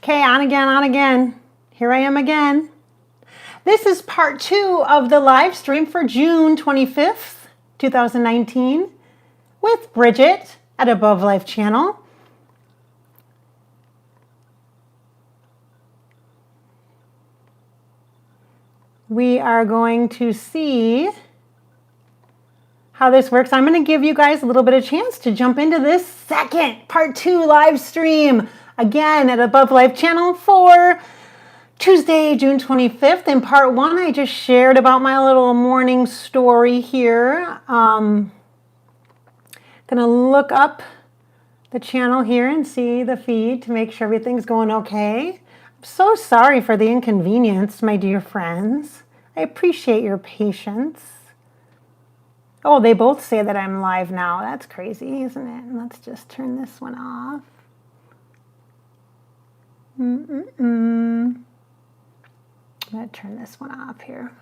Okay, on again, on again. Here I am again. This is part 2 of the live stream for June 25th, 2019 with Bridget at Above Life Channel. We are going to see how this works. I'm going to give you guys a little bit of chance to jump into this second part 2 live stream again at Above Life Channel for Tuesday, June 25th. In part 1, I just shared about my little morning story here. Gonna look up the channel here and see the feed to make sure everything's going okay. I'm so sorry for the inconvenience, my dear friends. I appreciate your patience. Oh, they both say that I'm live now. That's crazy, isn't it? Let's just turn this one off. I'm going to turn this one off here.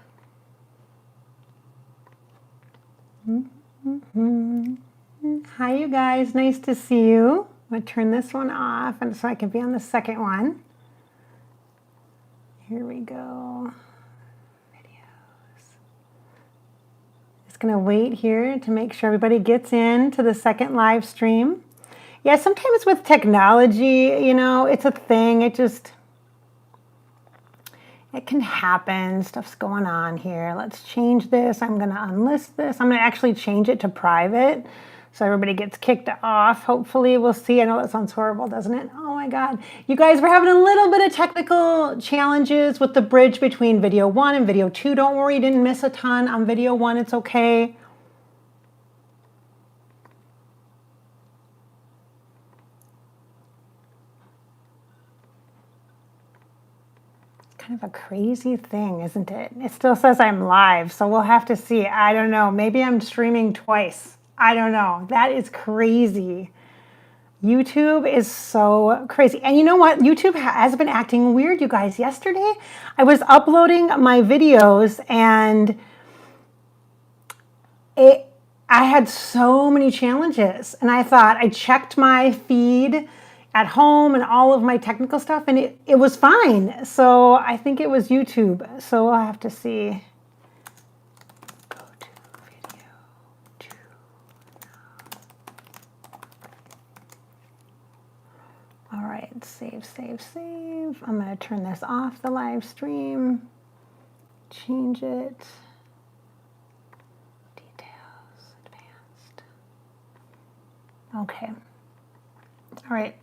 Hi, you guys. Nice to see you. I'm going to turn this one off and so I can be on the second one. Here we go. Videos. Just going to wait here to make sure everybody gets into the second live stream. Yeah, sometimes with technology, you know, it's a thing. It can happen. Stuff's going on here. Let's change this. I'm going to unlist this. I'm going to actually change it to private so everybody gets kicked off. Hopefully, we'll see. I know that sounds horrible, doesn't it? Oh my God. You guys, we're having a little bit of technical challenges with the bridge between video 1 and video 2. Don't worry, you didn't miss a ton on video 1. It's okay. Kind of a crazy thing, isn't it? It still says I'm live, so we'll have to see. I don't know. Maybe I'm streaming twice. I don't know. That is crazy. YouTube is so crazy. And you know what? YouTube has been acting weird, you guys. Yesterday, I was uploading my videos and I had so many challenges. And I thought, I checked my feed at home and all of my technical stuff, and it was fine. So I think it was YouTube. So we'll have to see. Go to video 2 now. All right, save, save, save. I'm going to turn this off, the live stream. Change it. Details, advanced. Okay. All right.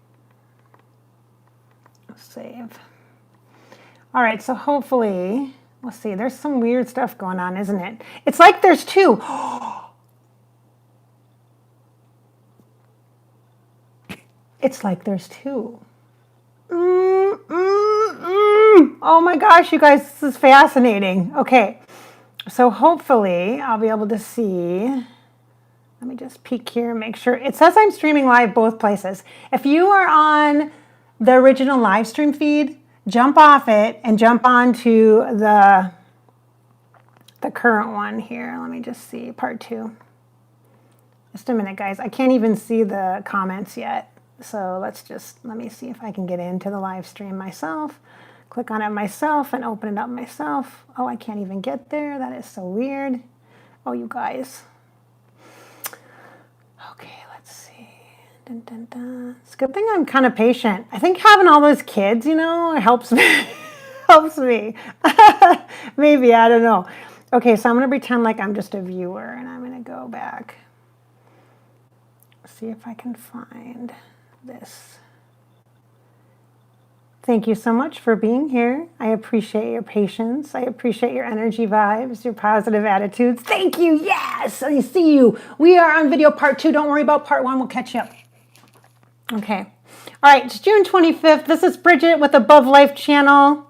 Save. All right, so hopefully, we'll see. There's some weird stuff going on, isn't it? It's like there's 2. It's like there's 2. Oh my gosh, you guys, this is fascinating. Okay, so hopefully I'll be able to see. Let me just peek here and make sure. It says I'm streaming live both places. If you are on the original live stream feed, jump off it and jump onto the current one here. Let me just see, part 2. Just a minute, guys. I can't even see the comments yet. So let me see if I can get into the live stream myself. Click on it myself and open it up myself. Oh, I can't even get there. That is so weird. Oh, you guys. Okay, let's see. Dun, dun, dun. It's a good thing I'm kind of patient. I think having all those kids, you know, helps me. Helps me. Maybe, I don't know. Okay, so I'm going to pretend like I'm just a viewer, and I'm going to go back. See if I can find this. Thank you so much for being here. I appreciate your patience. I appreciate your energy vibes, your positive attitudes. Thank you. Yes, I see you. We are on video part 2. Don't worry about part 1. We'll catch you up. Okay. All right. It's June 25th. This is Bridget with Above Life Channel.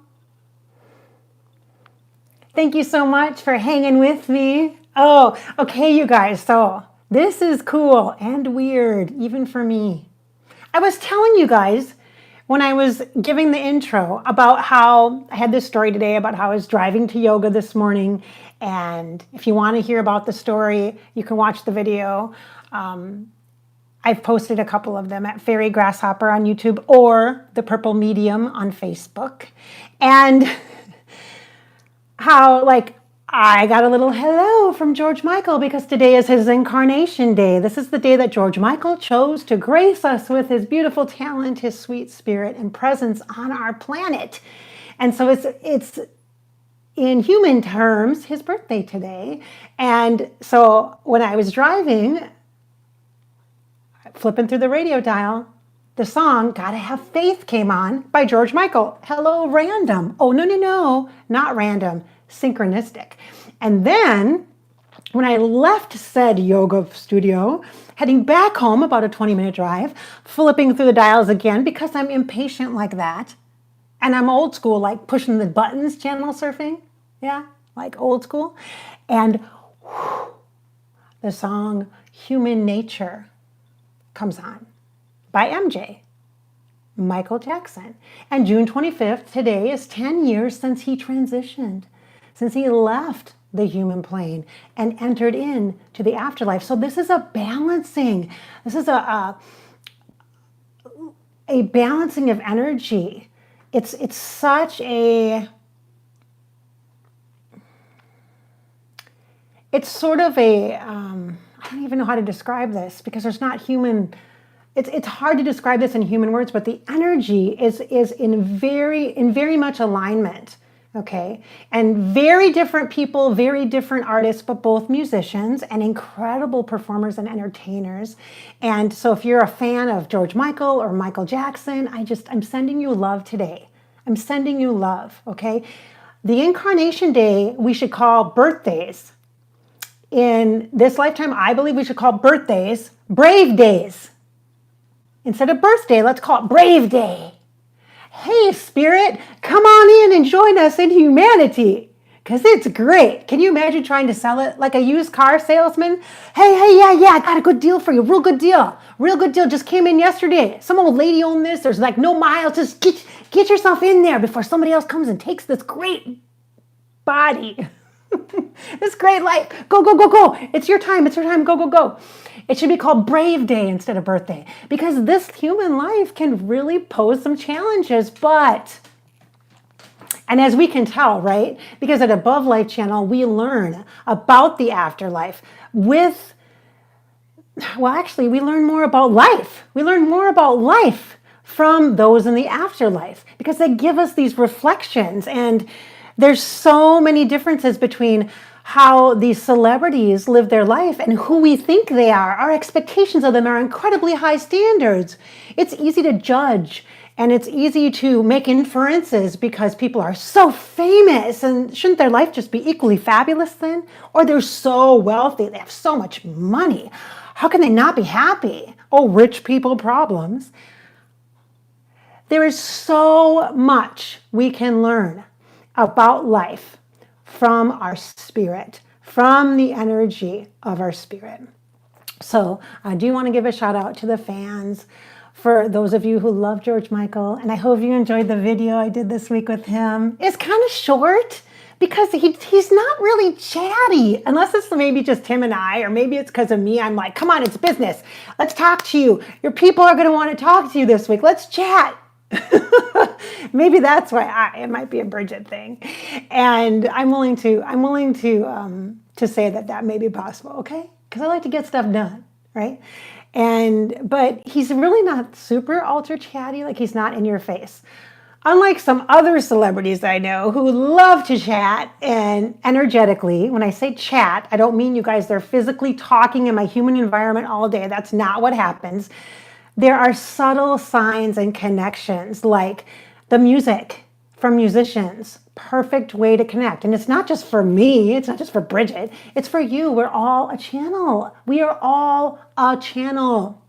Thank you so much for hanging with me. Oh, okay, you guys. So this is cool and weird, even for me. I was telling you guys when I was giving the intro about how I had this story today about how I was driving to yoga this morning. And if you want to hear about the story, you can watch the video. I've posted a couple of them at Fairy Grasshopper on YouTube or the Purple Medium on Facebook. And how, like, I got a little hello from George Michael because today is his incarnation day. This is the day that George Michael chose to grace us with his beautiful talent, his sweet spirit, and presence on our planet. And so it's in human terms, his birthday today. And so when I was driving, flipping through the radio dial, the song Gotta Have Faith came on by George Michael. Hello, random. Oh, no, not random, synchronistic. And then when I left said yoga studio, heading back home, about a 20-minute drive, flipping through the dials again because I'm impatient like that. And I'm old school, like pushing the buttons, channel surfing. Yeah, like old school. And the song Human Nature comes on by MJ, Michael Jackson. And June 25th, today, is 10 years since he transitioned, since he left the human plane and entered into the afterlife. So this is a balancing. This is a balancing of energy. It's such a, it's sort of a, I don't even know how to describe this because there's not human, it's hard to describe this in human words, but the energy is in very much alignment, okay? And very different people, very different artists, but both musicians and incredible performers and entertainers. And so if you're a fan of George Michael or Michael Jackson, I'm sending you love today. I'm sending you love, okay? The incarnation day we should call birthdays. In this lifetime, I believe we should call birthdays brave days. Instead of birthday, let's call it brave day. Hey, spirit, come on in and join us in humanity because it's great. Can you imagine trying to sell it like a used car salesman? Hey, yeah, I got a good deal for you. Real good deal. Just came in yesterday. Some old lady owned this. There's like no miles. Just get yourself in there before somebody else comes and takes this great body. This great life. Go. It's your time. Go. It should be called Brave Day instead of birthday because this human life can really pose some challenges, and as we can tell, right? Because at Above Life Channel, we learn about the afterlife we learn more about life. We learn more about life from those in the afterlife because they give us these reflections. And there's so many differences between how these celebrities live their life and who we think they are. Our expectations of them are incredibly high standards. It's easy to judge and it's easy to make inferences because people are so famous, and shouldn't their life just be equally fabulous then? Or they're so wealthy, they have so much money. How can they not be happy? Oh, rich people problems. There is so much we can learn about life from our spirit, from the energy of our spirit. So I do want to give a shout out to the fans, for those of you who love George Michael, and I hope you enjoyed the video I did this week with him. It's kind of short because he's not really chatty, unless it's maybe just him and I, or maybe it's because of me. I'm like, come on, it's business. Let's talk to you. Your people are going to want to talk to you this week. Let's chat. Maybe that's why it might be a Bridget thing, and I'm willing to say that may be possible, okay? Because I like to get stuff done, right? But he's really not super ultra chatty, like he's not in your face. Unlike some other celebrities I know who love to chat and energetically. When I say chat, I don't mean you guys, they're physically talking in my human environment all day. That's not what happens. There are subtle signs and connections, like the music from musicians. Perfect way to connect. And it's not just for me, it's not just for Bridget, it's for you. We're all a channel. We are all a channel.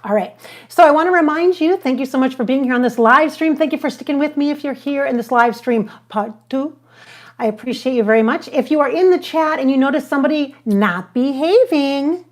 All right, so I want to remind you, thank you so much for being here on this live stream. Thank you for sticking with me if you're here in this live stream part 2. I appreciate you very much. If you are in the chat and you notice somebody not behaving,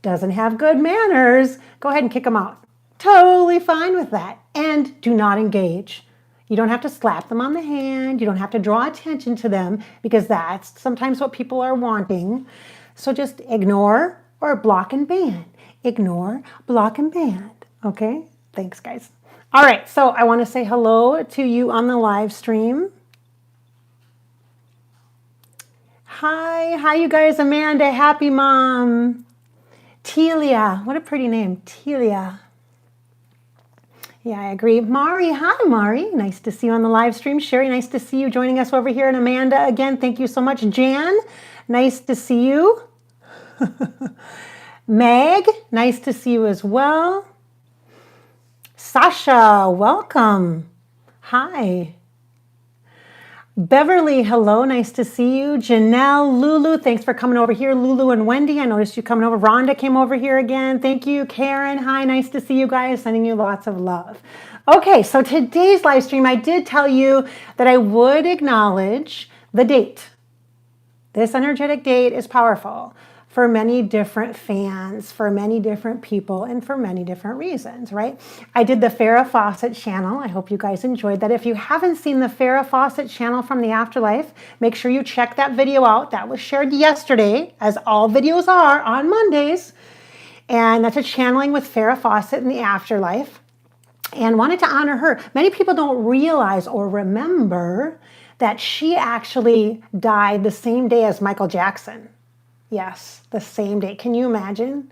doesn't have good manners, go ahead and kick them out. Totally fine with that. And do not engage. You don't have to slap them on the hand. You don't have to draw attention to them because that's sometimes what people are wanting. So just ignore or block and ban. ignore, block, and ban. Okay? Thanks, guys. All right, so I want to say hello to you on the live stream. Hi, you guys. Amanda, happy mom. Telia, what a pretty name, Telia. Yeah, I agree. Mari, hi, Mari. Nice to see you on the live stream. Sherry, nice to see you joining us over here. And Amanda, again, thank you so much. Jan, nice to see you. Meg, nice to see you as well. Sasha, welcome. Hi. Beverly, hello, nice to see you. Janelle, Lulu, thanks for coming over here. Lulu and Wendy, I noticed you coming over. Rhonda came over here again. Thank you. Karen, hi, nice to see you guys. Sending you lots of love. Okay, so today's live stream, I did tell you that I would acknowledge the date. This energetic date is powerful for many different fans, for many different people, and for many different reasons, right? I did the Farrah Fawcett channel. I hope you guys enjoyed that. If you haven't seen the Farrah Fawcett channel from the afterlife, make sure you check that video out. That was shared yesterday, as all videos are on Mondays. And that's a channeling with Farrah Fawcett in the afterlife. And wanted to honor her. Many people don't realize or remember that she actually died the same day as Michael Jackson. Yes, the same day. Can you imagine?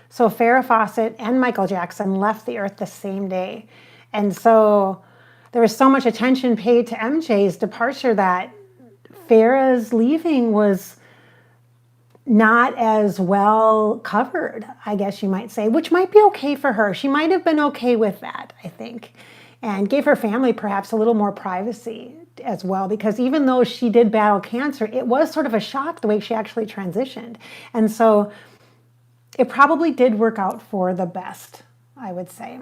So Farrah Fawcett and Michael Jackson left the earth the same day. And so there was so much attention paid to MJ's departure that Farrah's leaving was not as well covered, I guess you might say, which might be okay for her. She might have been okay with that, I think, and gave her family perhaps a little more privacy as well, because even though she did battle cancer, it was sort of a shock the way she actually transitioned. And so it probably did work out for the best, I would say.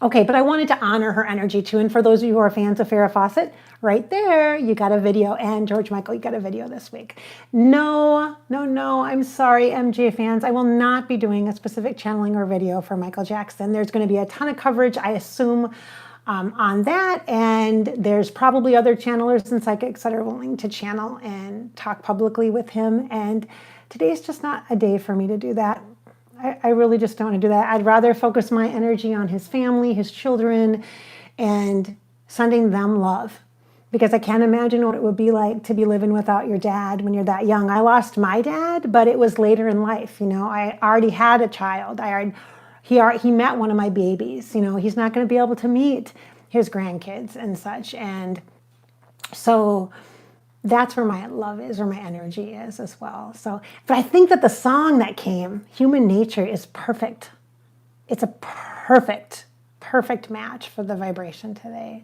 Okay, but I wanted to honor her energy too. And for those of you who are fans of Farrah Fawcett, right there, you got a video. And George Michael, you got a video this week. No, I'm sorry, MJ fans. I will not be doing a specific channeling or video for Michael Jackson. There's going to be a ton of coverage, I assume, on that. And there's probably other channelers and psychics that are willing to channel and talk publicly with him. And today's just not a day for me to do that. I really just don't want to do that. I'd rather focus my energy on his family, his children, and sending them love. Because I can't imagine what it would be like to be living without your dad when you're that young. I lost my dad, but it was later in life. You know, I already had a child. He met one of my babies. You know, he's not going to be able to meet his grandkids and such. And so that's where my love is, where my energy is as well. So, but I think that the song that came, Human Nature, is perfect. It's a perfect match for the vibration today.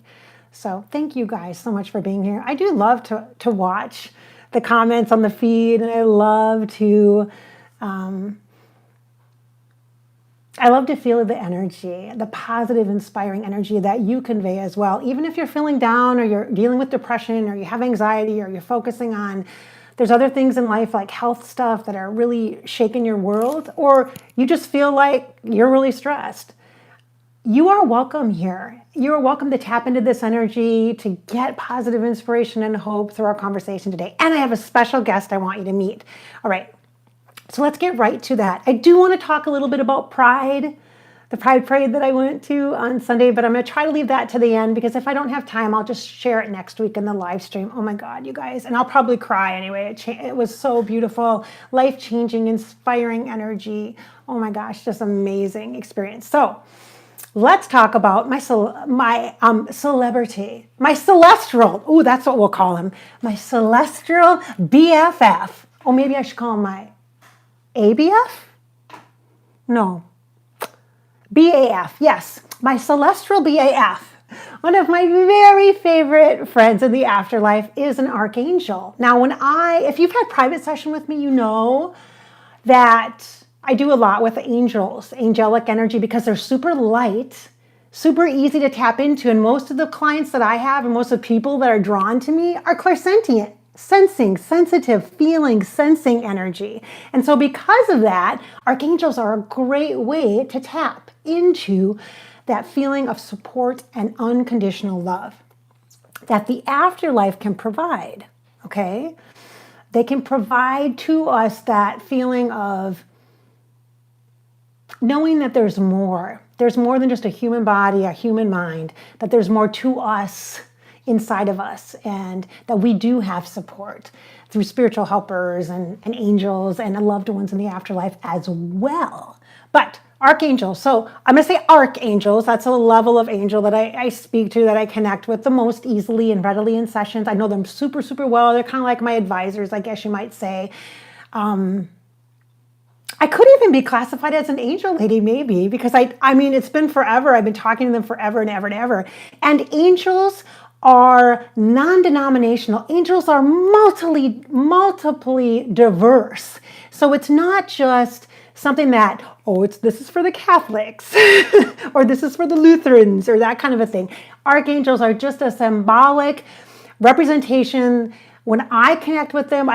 So thank you guys so much for being here. I do love to watch the comments on the feed, and I love to feel the energy, the positive, inspiring energy that you convey as well. Even if you're feeling down, or you're dealing with depression, or you have anxiety, or you're focusing on, there's other things in life like health stuff that are really shaking your world, or you just feel like you're really stressed. You are welcome here. You are welcome to tap into this energy, to get positive inspiration and hope through our conversation today. And I have a special guest I want you to meet. All right. So let's get right to that. I do want to talk a little bit about Pride, the Pride Parade that I went to on Sunday, but I'm going to try to leave that to the end, because if I don't have time, I'll just share it next week in the live stream. Oh my God, you guys. And I'll probably cry anyway. It was so beautiful, life-changing, inspiring energy. Oh my gosh, just amazing experience. So let's talk about my celebrity, my celestial. Oh, that's what we'll call him. My celestial BFF. Oh, maybe I should call him my ABF? No. BAF, yes. My celestial BAF. One of my very favorite friends in the afterlife is an archangel. Now, if you've had private session with me, you know that I do a lot with angels, angelic energy, because they're super light, super easy to tap into. And most of the clients that I have, and most of the people that are drawn to me, are clairsentient. Sensing, sensitive, feeling, sensing energy. And so because of that, archangels are a great way to tap into that feeling of support and unconditional love that the afterlife can provide, okay? They can provide to us that feeling of knowing that there's more. There's more than just a human body, a human mind, that there's more to us inside of us, and that we do have support through spiritual helpers and angels and loved ones in the afterlife as well. But archangels, so I'm going to say archangels. That's a level of angel that I speak to, that I connect with the most easily and readily in sessions. I know them super, super well. They're kind of like my advisors, I guess you might say. I could even be classified as an angel lady, maybe, because I mean, it's been forever. I've been talking to them forever and ever and ever. And angels are non-denominational. Angels are multiply diverse. So it's not just something that, this is for the Catholics or this is for the Lutherans or that kind of a thing. Archangels are just a symbolic representation. When I connect with them,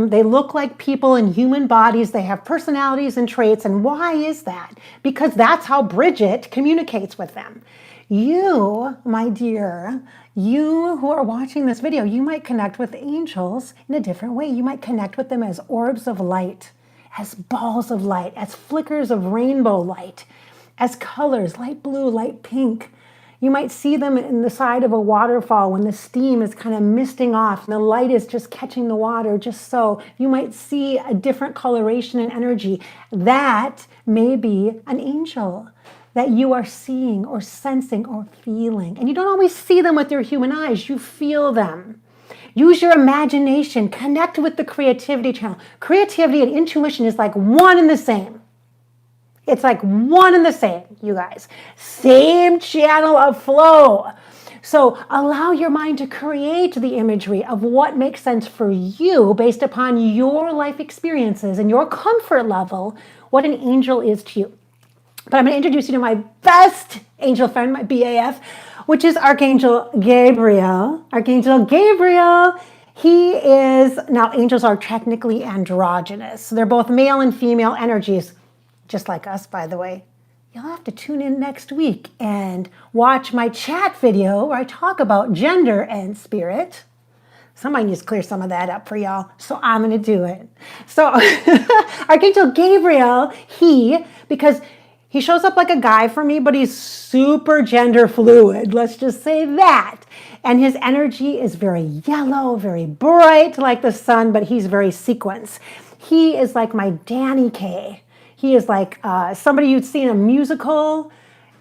they look like people in human bodies. They have personalities and traits. And why is that? Because that's how Bridget communicates with them. You, my dear, you who are watching this video, you might connect with angels in a different way. You might connect with them as orbs of light, as balls of light, as flickers of rainbow light, as colors, light blue, light pink. You might see them in the side of a waterfall when the steam is kind of misting off and the light is just catching the water just so. You might see a different coloration and energy. That may be an angel that you are seeing or sensing or feeling. And you don't always see them with your human eyes. You feel them. Use your imagination. Connect with the creativity channel. Creativity and intuition is like one and the same. It's like one and the same, you guys. Same channel of flow. So allow your mind to create the imagery of what makes sense for you based upon your life experiences and your comfort level, what an angel is to you. But I'm going to introduce you to my best angel friend, my BAF, which is Archangel Gabriel. Archangel Gabriel, now angels are technically androgynous. So they're both male and female energies, just like us, by the way. You'll have to tune in next week and watch my chat video where I talk about gender and spirit. Somebody needs to clear some of that up for y'all, so I'm going to do it. So Archangel Gabriel, because he shows up like a guy for me, but he's super gender fluid. Let's just say that. And his energy is very yellow, very bright like the sun, but he's very sequence. He is like my Danny Kaye. He is like somebody you'd see in a musical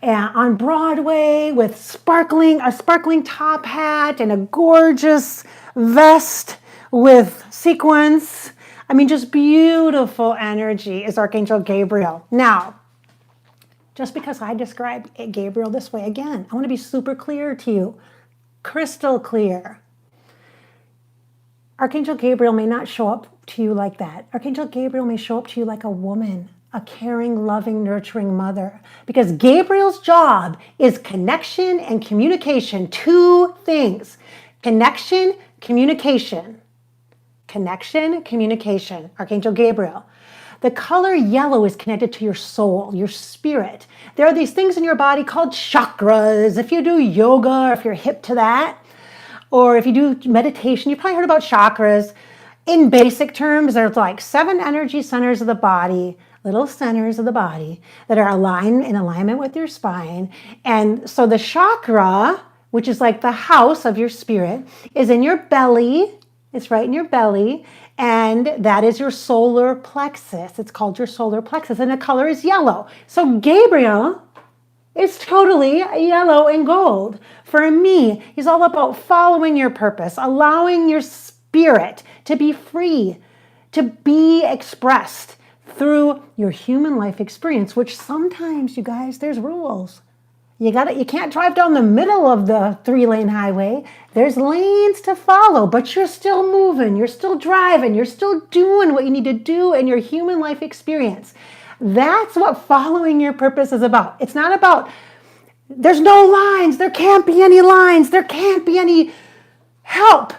on Broadway with a sparkling top hat and a gorgeous vest with sequins. I mean, just beautiful energy is Archangel Gabriel. Now, just because I describe Gabriel this way, again, I want to be super clear to you, crystal clear. Archangel Gabriel may not show up to you like that. Archangel Gabriel may show up to you like a woman, a caring, loving, nurturing mother. Because Gabriel's job is connection and communication. Two things. Connection, communication. Connection, communication. Archangel Gabriel. The color yellow is connected to your soul, your spirit. There are these things in your body called chakras. If you do yoga, or if you're hip to that, or if you do meditation, you've probably heard about chakras. In basic terms, there's like 7 energy centers of the body, little centers of the body that are in alignment with your spine. And so the chakra, which is like the house of your spirit, is in your belly. It's right in your belly. And that is your solar plexus. It's called your solar plexus. And the color is yellow. So Gabriel is totally yellow and gold. For me, he's all about following your purpose, allowing your spirit to be free, to be expressed through your human life experience, which sometimes, you guys, there's rules. You can't drive down the middle of the 3-lane highway. There's lanes to follow, but you're still moving, you're still driving, you're still doing what you need to do in your human life experience. That's what following your purpose is about. It's not about, there's no lines, there can't be any lines, there can't be any help.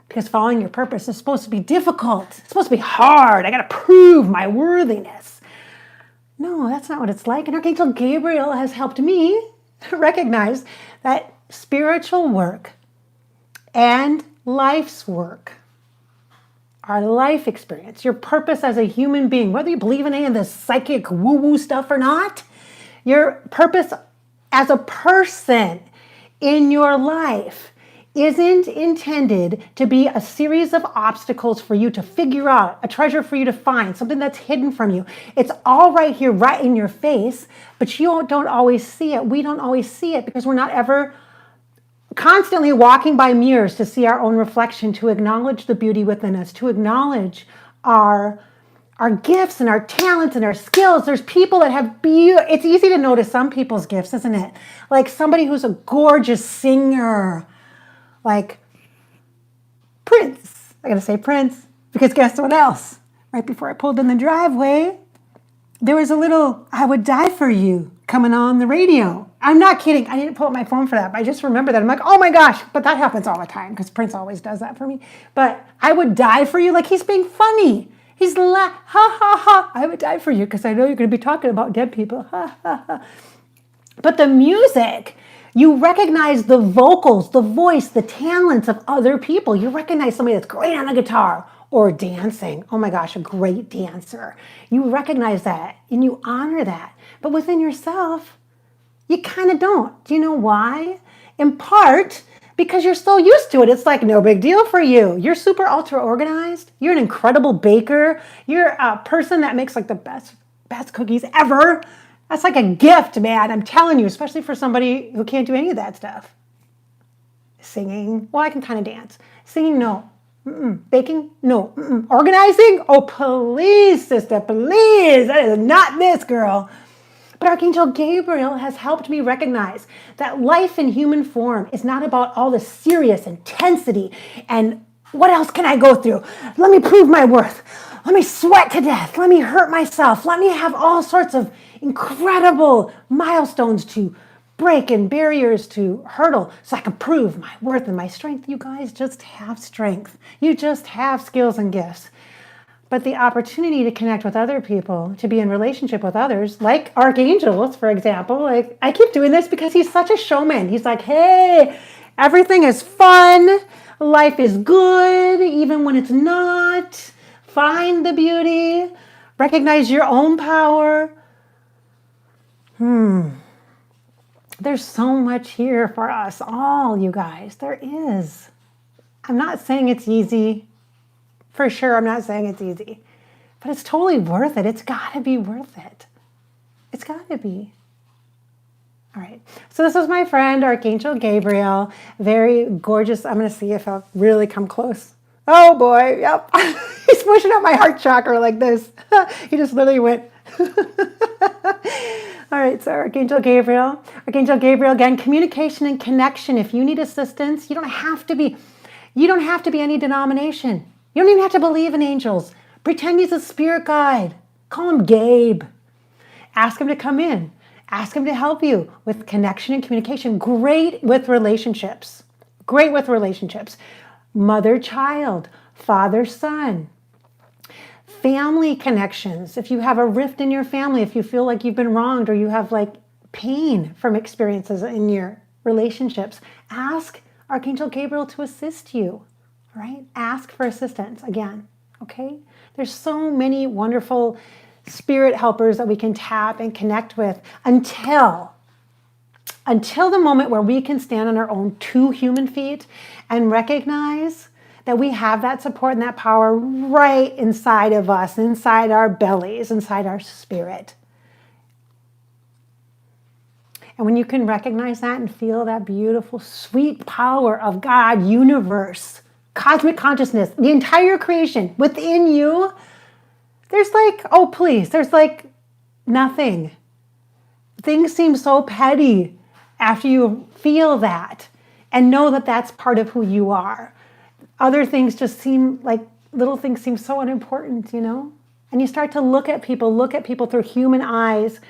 Because following your purpose is supposed to be difficult. It's supposed to be hard. I got to prove my worthiness. No, that's not what it's like. And Archangel Gabriel has helped me recognize that spiritual work and life's work our life experience, your purpose as a human being, whether you believe in any of this psychic woo-woo stuff or not, your purpose as a person in your life isn't intended to be a series of obstacles for you to figure out, a treasure for you to find, something that's hidden from you. It's all right here, right in your face, but you don't always see it. We don't always see it because we're not ever constantly walking by mirrors to see our own reflection, to acknowledge the beauty within us, to acknowledge our gifts and our talents and our skills. There's people that have it's easy to notice some people's gifts, isn't it? Like somebody who's a gorgeous singer, like Prince. I gotta say Prince, because guess what else? Right before I pulled in the driveway, there was a little "I Would Die For You" coming on the radio. I'm not kidding. I didn't pull up my phone for that, but I just remember that. I'm like, oh my gosh, but that happens all the time because Prince always does that for me. But "I would die for you," like he's being funny. He's ha ha ha. I would die for you because I know you're going to be talking about dead people. Ha ha ha. But the music, you recognize the vocals, the voice, the talents of other people. You recognize somebody that's great on the guitar or dancing. Oh my gosh, a great dancer. You recognize that and you honor that. But within yourself, you kind of don't. Do you know why? In part, because you're so used to it. It's like no big deal for you. You're super ultra organized. You're an incredible baker. You're a person that makes like the best cookies ever. That's like a gift, man. I'm telling you, especially for somebody who can't do any of that stuff. Singing, well, I can kind of dance. Singing, no. Baking, no. Organizing, oh, please, sister, please. That is not this, girl. But Archangel Gabriel has helped me recognize that life in human form is not about all the serious intensity and what else can I go through? Let me prove my worth. Let me sweat to death. Let me hurt myself. Let me have all sorts of incredible milestones to break and barriers to hurdle so I can prove my worth and my strength. You guys just have strength. You just have skills and gifts. But the opportunity to connect with other people, to be in relationship with others, like archangels, for example, like I keep doing this because he's such a showman. He's like, hey, everything is fun. Life is good, even when it's not. Find the beauty. Recognize your own power. There's so much here for us all, you guys. There is. I'm not saying it's easy. For sure, I'm not saying it's easy. But it's totally worth it. It's got to be worth it. It's got to be. All right. So this was my friend, Archangel Gabriel. Very gorgeous. I'm going to see if I'll really come close. Oh, boy. Yep. He's pushing up my heart chakra like this. He just literally went. All right. So Archangel Gabriel. Archangel Gabriel, again, communication and connection. If you need assistance, you don't have to be any denomination. You don't even have to believe in angels. Pretend he's a spirit guide. Call him Gabe. Ask him to come in. Ask him to help you with connection and communication. Great with relationships. Great with relationships. Mother-child, father-son. Family connections. If you have a rift in your family, if you feel like you've been wronged or you have like pain from experiences in your relationships, ask Archangel Gabriel to assist you. Right? Ask for assistance again. Okay? There's so many wonderful spirit helpers that we can tap and connect with until the moment where we can stand on our own two human feet and recognize that we have that support and that power right inside of us, inside our bellies, inside our spirit. And when you can recognize that and feel that beautiful, sweet power of God, universe, cosmic consciousness, the entire creation within you, there's like, oh please, there's like nothing. Things seem so petty after you feel that and know that that's part of who you are. Other things just seem like, little things seem so unimportant, you know? And you start to look at people through human eyes,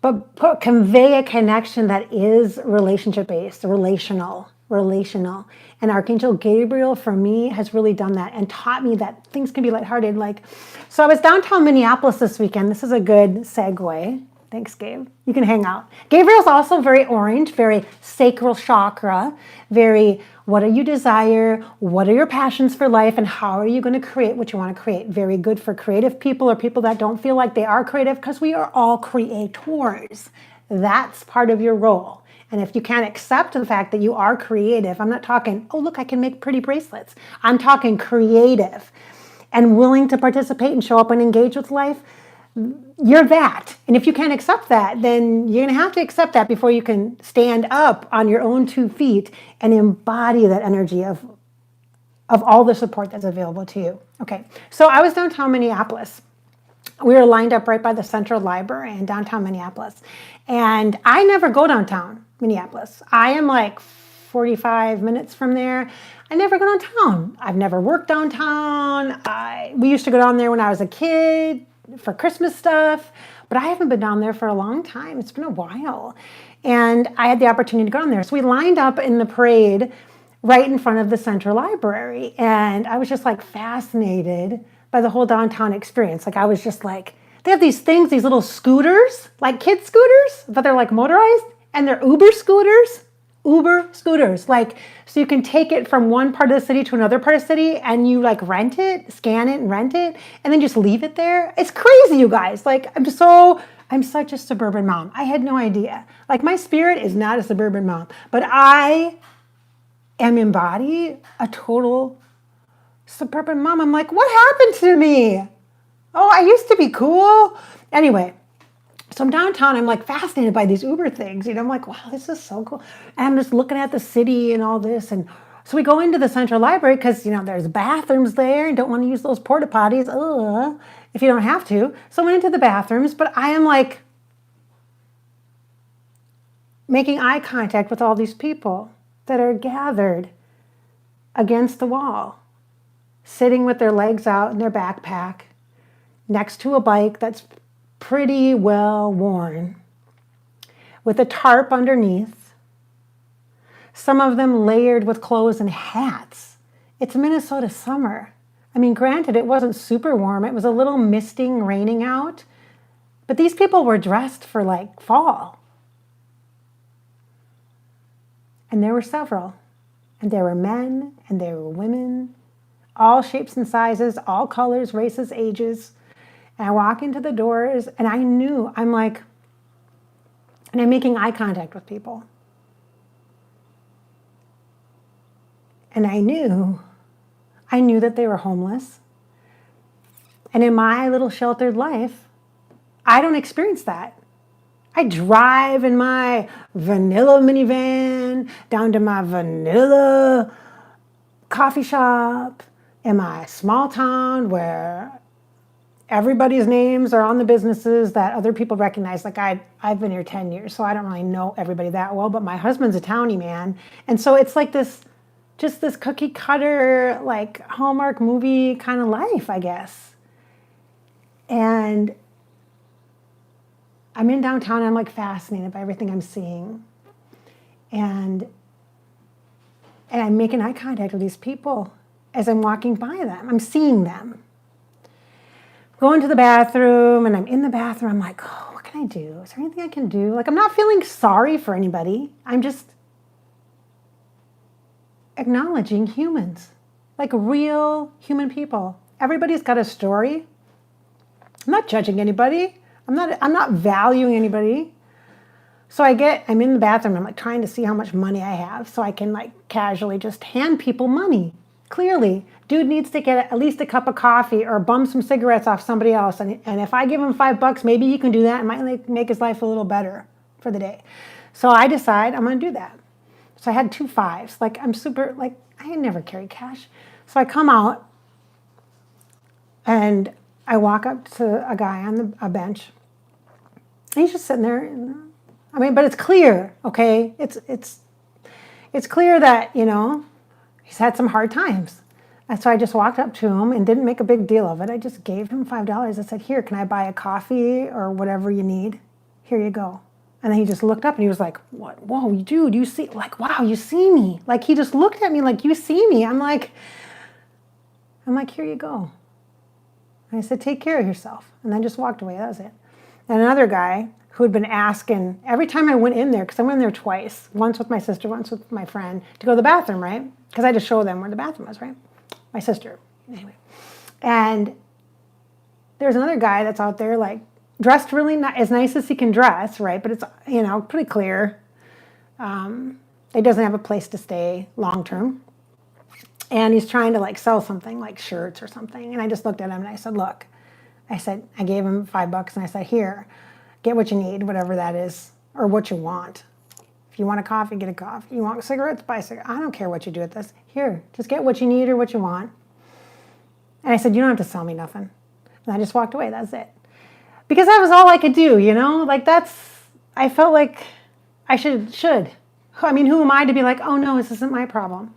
but convey a connection that is relationship-based, relational. And Archangel Gabriel, for me, has really done that and taught me that things can be lighthearted. So I was downtown Minneapolis this weekend. This is a good segue. Thanks, Gabe. You can hang out. Gabriel's also very orange, very sacral chakra, very what do you desire, what are your passions for life, and how are you going to create what you want to create. Very good for creative people or people that don't feel like they are creative, because we are all creators. That's part of your role. And if you can't accept the fact that you are creative, I'm not talking, oh, look, I can make pretty bracelets. I'm talking creative and willing to participate and show up and engage with life. You're that. And if you can't accept that, then you're going to have to accept that before you can stand up on your own 2 feet and embody that energy of all the support that's available to you. Okay, so I was downtown Minneapolis. We were lined up right by the Central Library in downtown Minneapolis. And I never go downtown Minneapolis. I am like 45 minutes from there. I never go downtown. I've never worked downtown. We used to go down there when I was a kid for Christmas stuff, but I haven't been down there for a long time. It's been a while. And I had the opportunity to go down there. So we lined up in the parade right in front of the Central Library. And I was just like fascinated by the whole downtown experience. Like I was just like, they have these things, these little scooters, like kid scooters, but they're like motorized, and they're Uber scooters. Like, so you can take it from one part of the city to another part of the city, and you like rent it, scan it and rent it, and then just leave it there. It's crazy, you guys. Like, I'm such a suburban mom. I had no idea. Like, my spirit is not a suburban mom, but I am embodied a total suburban mom. I'm like, what happened to me? Oh, I used to be cool. Anyway, so I'm downtown. I'm like fascinated by these Uber things. I'm like, wow, this is so cool. And I'm just looking at the city and all this. And so we go into the Central Library because, there's bathrooms there and don't want to use those porta potties if you don't have to. So I went into the bathrooms, but I am like making eye contact with all these people that are gathered against the wall, sitting with their legs out in their backpack next to a bike that's pretty well worn, with a tarp underneath, some of them layered with clothes and hats. It's Minnesota summer. I mean, granted, it wasn't super warm. It was a little misting, raining out, but these people were dressed for like fall. And there were several, and there were men and there were women, all shapes and sizes, all colors, races, ages. And I walk into the doors, and I'm making eye contact with people. And I knew that they were homeless. And in my little sheltered life, I don't experience that. I drive in my vanilla minivan down to my vanilla coffee shop in my small town where everybody's names are on the businesses that other people recognize. Like I've been here 10 years, so I don't really know everybody that well, but my husband's a townie man. And so it's like this cookie cutter, like Hallmark movie kind of life, I guess. And I'm in downtown, and I'm like fascinated by everything I'm seeing. And I'm making eye contact with these people as I'm walking by them. I'm seeing them. Going to the bathroom, and I'm in the bathroom. I'm like, oh, what can I do? Is there anything I can do? Like, I'm not feeling sorry for anybody. I'm just acknowledging humans, like real human people. Everybody's got a story. I'm not judging anybody. I'm not valuing anybody. So I'm in the bathroom. I'm like trying to see how much money I have so I can like casually just hand people money. Clearly, dude needs to get at least a cup of coffee or bum some cigarettes off somebody else. And if I give him $5, maybe he can do that. It might make his life a little better for the day. So I decide I'm going to do that. So I had 2 5s. Like I'm super, like I never carry cash. So I come out and I walk up to a guy on a bench. And he's just sitting there. I mean, but it's clear, okay? It's clear that, he's had some hard times. And so I just walked up to him and didn't make a big deal of it. I just gave him $5. I said, here, can I buy a coffee or whatever you need? Here you go. And then he just looked up and he was like, what? Whoa, dude, you see, like, wow, you see me. Like, he just looked at me like, you see me. I'm like, here you go. And I said, take care of yourself. And then just walked away. That was it. And another guy who had been asking every time I went in there, because I went in there twice, once with my sister, once with my friend, to go to the bathroom, right? Because I had to show them where the bathroom was, right? My sister, anyway. And there's another guy that's out there, like, dressed really as nice as he can dress, right? But it's, pretty clear. He doesn't have a place to stay long term. And he's trying to, like, sell something, like shirts or something. And I just looked at him and I said, look, I gave him $5 and I said, here, get what you need, whatever that is, or what you want. If you want a coffee, get a coffee. You want cigarettes, buy cigarettes. I don't care what you do with this. Here, just get what you need or what you want. And I said, you don't have to sell me nothing. And I just walked away. That's it. Because that was all I could do, Like, I felt like I should. I mean, who am I to be like, oh no, this isn't my problem.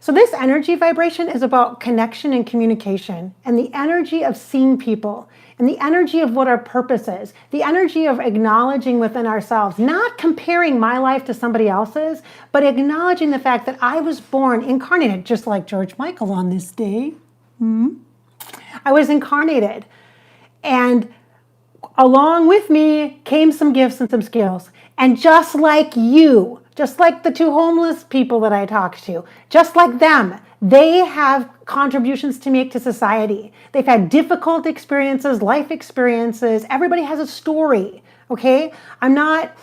So this energy vibration is about connection and communication, and the energy of seeing people, and the energy of what our purpose is, the energy of acknowledging within ourselves, not comparing my life to somebody else's, but acknowledging the fact that I was born incarnated, just like George Michael on this day. I was incarnated, and along with me came some gifts and some skills. And just like you, just like the two homeless people that I talked to, just like them, they have contributions to make to society. They've had difficult experiences, life experiences. Everybody has a story, okay? I'm not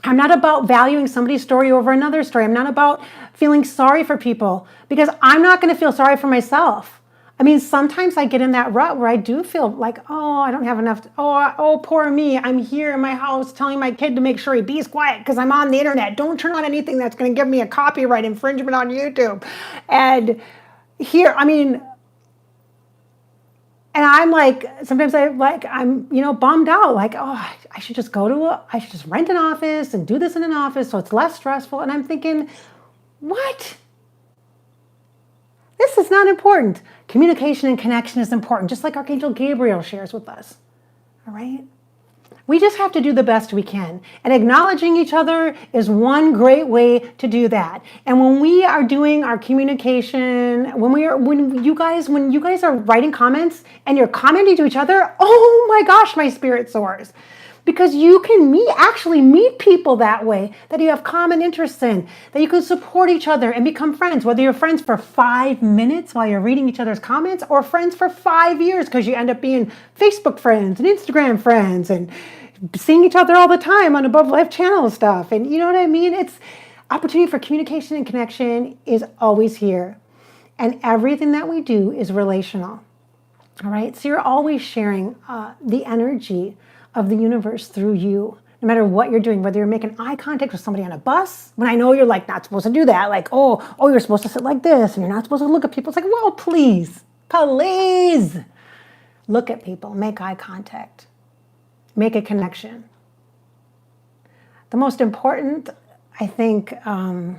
about valuing somebody's story over another story. I'm not about feeling sorry for people, because I'm not going to feel sorry for myself. I mean, sometimes I get in that rut where I do feel like, oh, I don't have enough. Oh, poor me. I'm here in my house telling my kid to make sure he be's quiet because I'm on the internet. Don't turn on anything that's going to give me a copyright infringement on YouTube. And here, and I'm like, sometimes I'm bummed out. Like, oh, I should just I should just rent an office and do this in an office so it's less stressful. And I'm thinking, what? This is not important. Communication and connection is important, just like Archangel Gabriel shares with us. All right? We just have to do the best we can. And acknowledging each other is one great way to do that. And when we are doing our communication, when you guys are writing comments and you're commenting to each other, oh my gosh, my spirit soars. Because you can actually meet people that way, that you have common interests in, that you can support each other and become friends, whether you're friends for 5 minutes while you're reading each other's comments, or friends for 5 years because you end up being Facebook friends and Instagram friends and seeing each other all the time on Above Life Channel stuff. And you know what I mean? It's opportunity for communication and connection is always here. And everything that we do is relational. All right? So you're always sharing the energy of the universe through you, no matter what you're doing, whether you're making eye contact with somebody on a bus, when I know you're like not supposed to do that, like, oh, you're supposed to sit like this, and you're not supposed to look at people. It's like, well, please look at people, make eye contact, make a connection. The most important, I think, that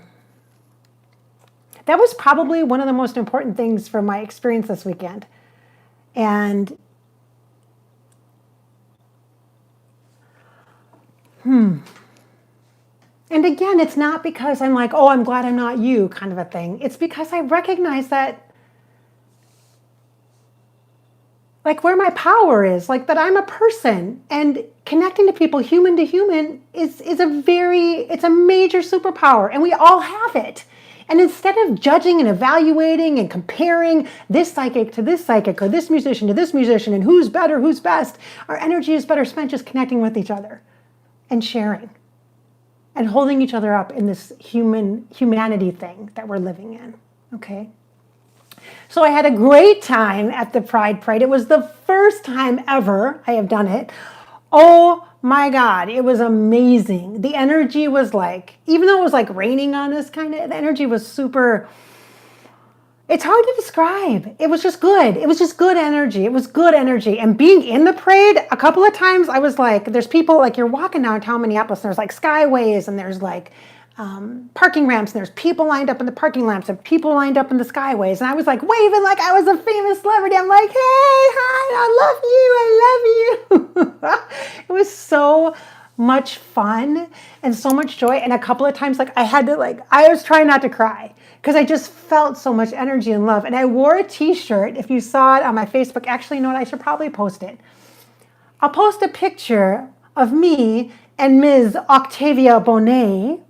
was probably one of the most important things from my experience this weekend. And And again, it's not because I'm like, oh, I'm glad I'm not you kind of a thing. It's because I recognize that, like, where my power is, like that I'm a person, and connecting to people human to human is a major superpower, and we all have it. And instead of judging and evaluating and comparing this psychic to this psychic or this musician to this musician and who's better, who's best, our energy is better spent just connecting with each other and sharing and holding each other up in this humanity thing that we're living in, okay? So I had a great time at the Pride Parade. It was the first time ever I have done it. Oh my God, it was amazing. The energy was like, even though it was like raining on us kind of, the energy was super, it's hard to describe. It was just good. It was just good energy. It was good energy. And being in the parade, a couple of times I was like, there's people, like you're walking downtown Minneapolis, and there's like skyways, and there's like parking ramps, and there's people lined up in the parking ramps and people lined up in the skyways. And I was like waving like I was a famous celebrity. I'm like, hey, hi, I love you. It was so much fun and so much joy. And a couple of times, like I was trying not to cry because I just felt so much energy and love. And I wore a t-shirt. If you saw it on my Facebook, actually, you know what? I should probably post it. I'll post a picture of me and Ms. Octavia Bonet,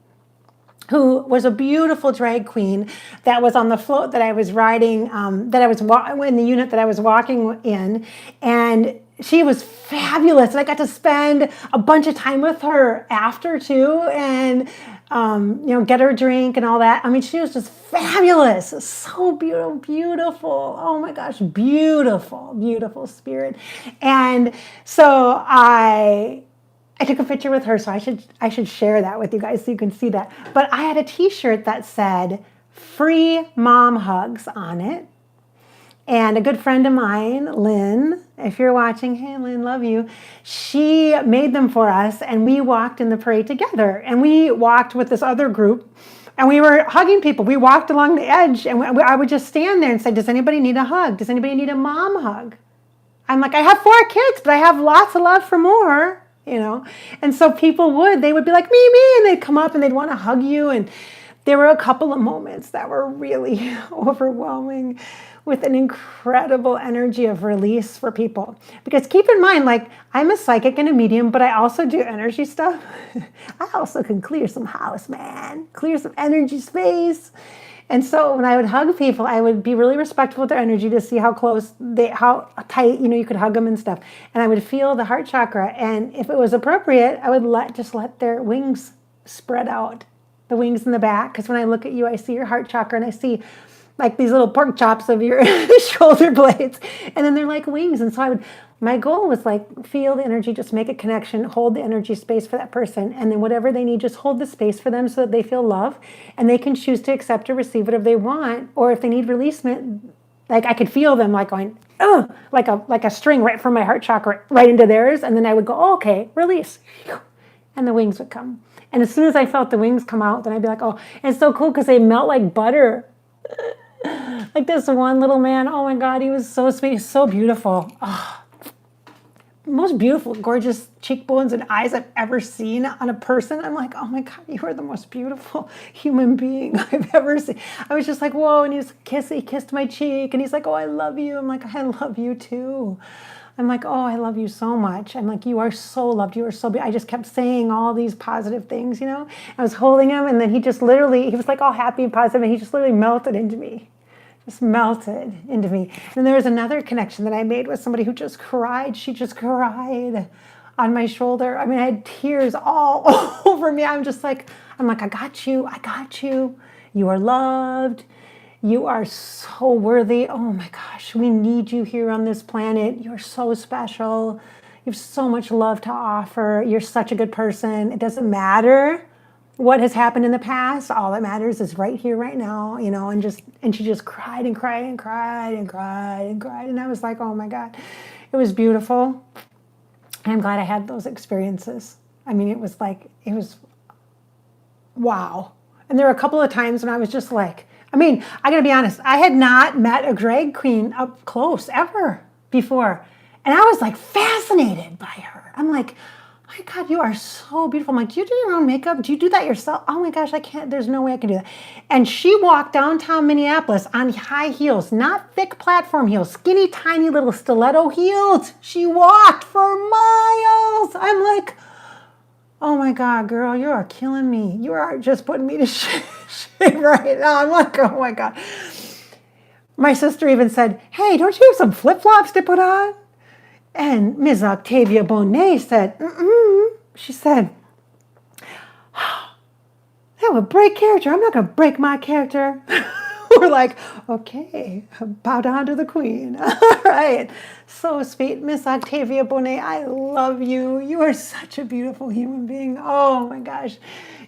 who was a beautiful drag queen that was on the float that I was riding, that I was in the unit that I was walking in, and she was fabulous. And I got to spend a bunch of time with her after too, and get her a drink and all that. I mean, she was just fabulous, so beautiful, beautiful. Oh my gosh, beautiful, beautiful spirit. And so I took a picture with her, so I should share that with you guys so you can see that. But I had a t-shirt that said "Free Mom Hugs" on it. And a good friend of mine, Lynn, if you're watching, hey Lynn, love you. She made them for us, and we walked in the parade together. And we walked with this other group, and we were hugging people. We walked along the edge, and I would just stand there and say, does anybody need a hug? Does anybody need a mom hug? I'm like, I have 4 kids, but I have lots of love for more. And so they would be like, me, and they'd come up and they'd want to hug you. And there were a couple of moments that were really overwhelming, with an incredible energy of release for people. Because keep in mind, like, I'm a psychic and a medium, but I also do energy stuff. I also can clear some house, man, clear some energy space. And so when I would hug people, I would be really respectful of their energy to see how tight, you could hug them and stuff. And I would feel the heart chakra. And if it was appropriate, I would let their wings spread out, the wings in the back. Because when I look at you, I see your heart chakra, and I see like these little pork chops of your shoulder blades. And then they're like wings. And so my goal was like, feel the energy, just make a connection, hold the energy space for that person. And then whatever they need, just hold the space for them so that they feel love, and they can choose to accept or receive whatever they want. Or if they need releasement, like I could feel them like going, oh, like a string right from my heart chakra right into theirs. And then I would go, oh, okay, release. And the wings would come. And as soon as I felt the wings come out, then I'd be like, oh, and it's so cool because they melt like butter. Like this one little man, oh my God, he was so sweet, so beautiful. Oh, most beautiful, gorgeous cheekbones and eyes I've ever seen on a person. I'm like, oh my God, you are the most beautiful human being I've ever seen. I was just like, whoa, and he kissed my cheek, and he's like, oh, I love you. I'm like, I love you too. I'm like, oh, I love you so much. I'm like, you are so loved. You are so beautiful. I just kept saying all these positive things, I was holding him, and then he was like all happy and positive, and he just literally melted into me. Just melted into me. And there was another connection that I made with somebody who just cried. She just cried on my shoulder. I mean, I had tears all over me. I'm like, I got you. I got you. You are loved. You are so worthy. Oh my gosh, we need you here on this planet. You're so special. You have so much love to offer. You're such a good person. It doesn't matter what has happened in the past. All that matters is right here, right now, and she just cried and cried and cried and cried and cried. And I was like, oh my God, it was beautiful. And I'm glad I had those experiences. I mean, it was wow. And there were a couple of times when I was just like, I gotta be honest, I had not met a drag queen up close ever before. And I was like fascinated by her. I'm like, oh my God, you are so beautiful. I'm like, do you do your own makeup? Do you do that yourself? Oh my gosh, I can't, there's no way I can do that. And she walked downtown Minneapolis on high heels, not thick platform heels, skinny, tiny little stiletto heels. She walked for miles. I'm like, oh my God, girl, you are killing me. You are just putting me to shame right now. I'm like, oh my God. My sister even said, hey, don't you have some flip-flops to put on? And Ms. Octavia Bonet said, She said, that would break character. I'm not going to break my character. We're like, okay, bow down to the queen. All right. So sweet. Miss Octavia Bonet, I love you. You are such a beautiful human being. Oh my gosh.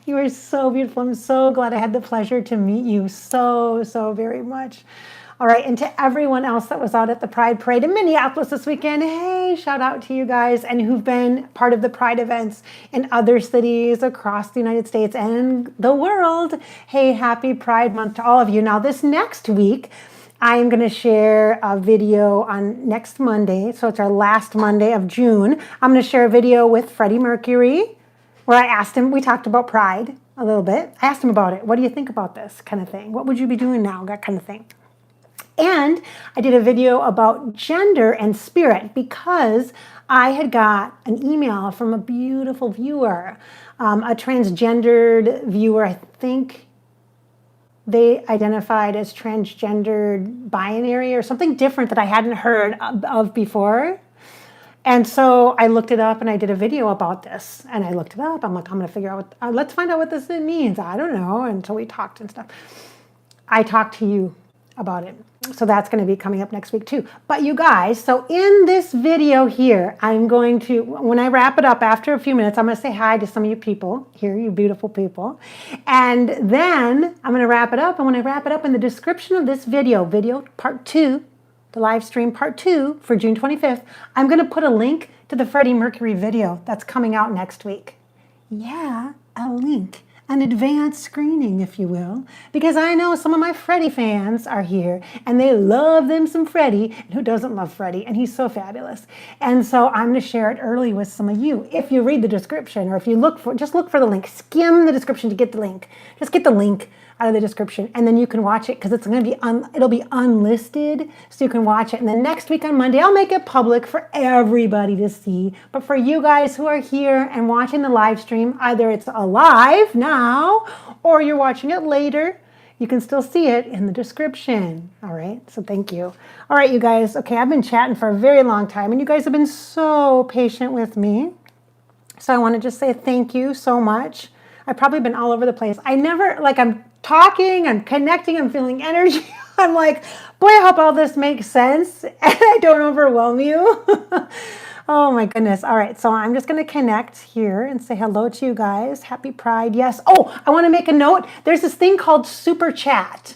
You are so beautiful. I'm so glad I had the pleasure to meet you so, so very much. All right, and to everyone else that was out at the Pride Parade in Minneapolis this weekend, hey, shout out to you guys, and who've been part of the Pride events in other cities across the United States and the world. Hey, happy Pride Month to all of you. Now, this next week, I am going to share a video on next Monday, so it's our last Monday of June. I'm going to share a video with Freddie Mercury, where I asked him, we talked about Pride a little bit. I asked him about it. What do you think about this kind of thing? What would you be doing now? That kind of thing. And I did a video about gender and spirit because I had got an email from a beautiful viewer, a transgendered viewer. I think they identified as transgendered binary or something different that I hadn't heard of before. And so I looked it up and I did a video about this. And I looked it up. I'm like, I'm going to figure out what, let's find out what this means. I don't know. And so we talked and stuff. I talked to you about it. So that's going to be coming up next week too. But you guys, so in this video here, I'm going to, when I wrap it up after a few minutes, I'm going to say hi to some of you people here, you beautiful people. And then I'm going to wrap it up. And when I wrap it up, in the description of this video part 2, the live stream part 2 for June 25th, I'm going to put a link to the Freddie Mercury video that's coming out next week. Yeah, a link. An advanced screening, if you will, because I know some of my Freddie fans are here and they love them some Freddie, and who doesn't love Freddie? And he's so fabulous. And so I'm going to share it early with some of you. If you read the description, or if you just look for the link, skim the description to get the link. Just get the link out of the description, and then you can watch it because it's going to be it'll be unlisted, so you can watch it. And then next week on Monday, I'll make it public for everybody to see. But for you guys who are here and watching the live stream, either it's alive now or you're watching it later, you can still see it in the description. All right, so thank you. All right, you guys. Okay, I've been chatting for a very long time, and you guys have been so patient with me. So I want to just say thank you so much. I've probably been all over the place. I'm talking, I'm connecting, I'm feeling energy. I'm like, boy, I hope all this makes sense and I don't overwhelm you. Oh my goodness. All right, so I'm just going to connect here and say hello to you guys. Happy Pride. Yes. Oh, I want to make a note. There's this thing called Super Chat.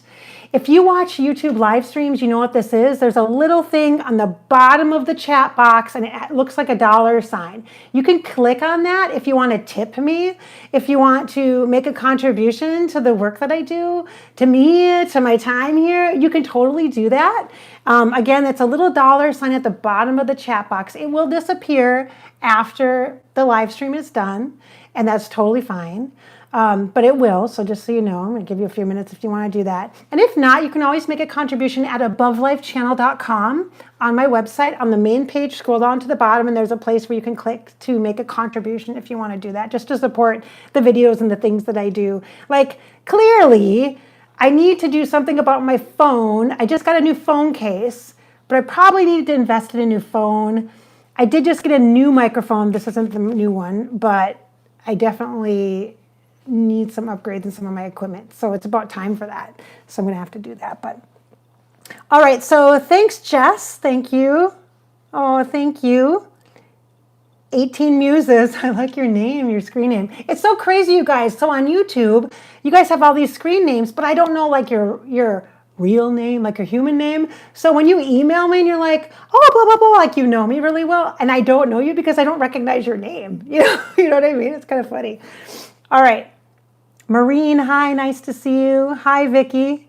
If you watch YouTube live streams, you know what this is. There's a little thing on the bottom of the chat box, and it looks like a dollar sign. You can click on that if you want to tip me, if you want to make a contribution to the work that I do, to me, to my time here. You can totally do that. Again, it's a little dollar sign at the bottom of the chat box. It will disappear after the live stream is done, and that's totally fine. But it will, so just so you know, I'm going to give you a few minutes if you want to do that. And if not, you can always make a contribution at abovelifechannel.com on my website. On the main page, scroll down to the bottom, and there's a place where you can click to make a contribution if you want to do that, just to support the videos and the things that I do. Like, clearly, I need to do something about my phone. I just got a new phone case, but I probably need to invest in a new phone. I did just get a new microphone. This isn't the new one, but I definitely need some upgrades in some of my equipment. So it's about time for that. So I'm going to have to do that. But all right. So thanks, Jess. Thank you. Oh, thank you. 18 Muses. I like your name, your screen name. It's so crazy, you guys. So on YouTube, you guys have all these screen names, but I don't know like your real name, like your human name. So when you email me and you're like, oh, blah, blah, blah, like you know me really well, and I don't know you because I don't recognize your name. You know what I mean? It's kind of funny. All right. Maureen, hi, nice to see you. Hi, Vicky.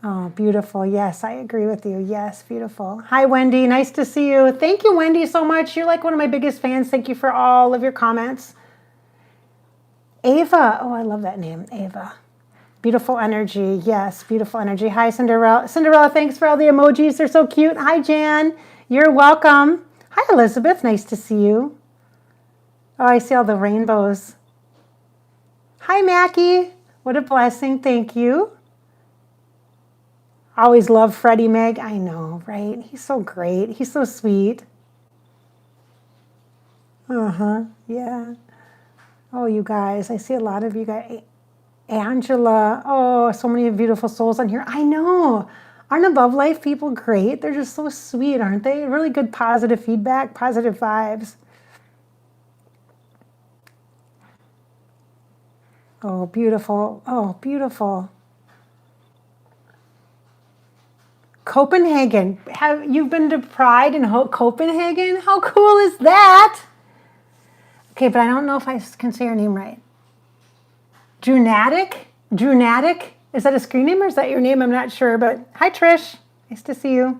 Oh, beautiful. Yes, I agree with you. Yes, beautiful. Hi, Wendy, nice to see you. Thank you, Wendy, so much. You're like one of my biggest fans. Thank you for all of your comments. Ava, oh, I love that name, Ava. Beautiful energy. Yes, beautiful energy. Hi, Cinderella. Cinderella, thanks for all the emojis. They're so cute. Hi, Jan. You're welcome. Hi, Elizabeth. Nice to see you. Oh, I see all the rainbows. Hi, Mackie. What a blessing. Thank you. Always love Freddie, Meg. I know, right? He's so great. He's so sweet. Yeah. Oh, you guys. I see a lot of you guys. Angela. Oh, so many beautiful souls on here. I know. Aren't Above Life people great? They're just so sweet, aren't they? Really good positive feedback, positive vibes. Oh, beautiful. Oh, beautiful. Copenhagen. Have you been to Pride in Copenhagen? How cool is that? Okay, but I don't know if I can say your name right. Drunatic? Drunatic? Is that a screen name or is that your name? I'm not sure, but hi, Trish. Nice to see you.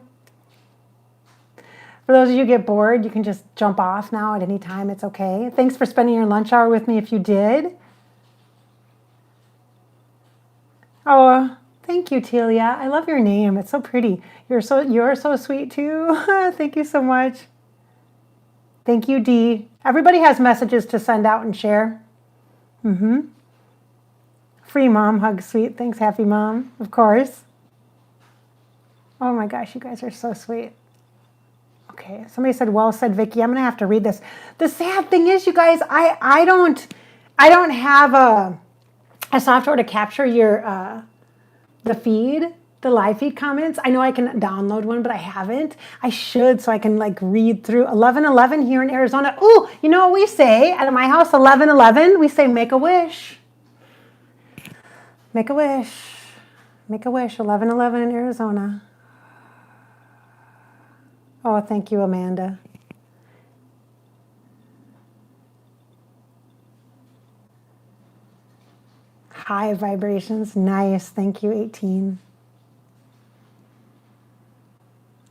For those of you who get bored, you can just jump off now at any time. It's okay. Thanks for spending your lunch hour with me if you did. Oh, Thank you, Telia. I love your name. It's so pretty. You're so sweet too. Thank you so much. Thank you, Dee. Everybody has messages to send out and share. Free mom hug, sweet. Thanks, happy mom. Of course. Oh my gosh, you guys are so sweet. Okay, somebody said, well said, Vicky. I'm gonna have to read this. The sad thing is, you guys, I don't have a software to capture your the feed, the live feed comments. I know I can download one, but I haven't. I should, so I can like read through 11:11 here in Arizona. Ooh, you know what we say at my house? 11:11. We say make a wish. Make a wish. Make a wish. 11:11 in Arizona. Oh, thank you, Amanda. High vibrations. Nice. Thank you, 18.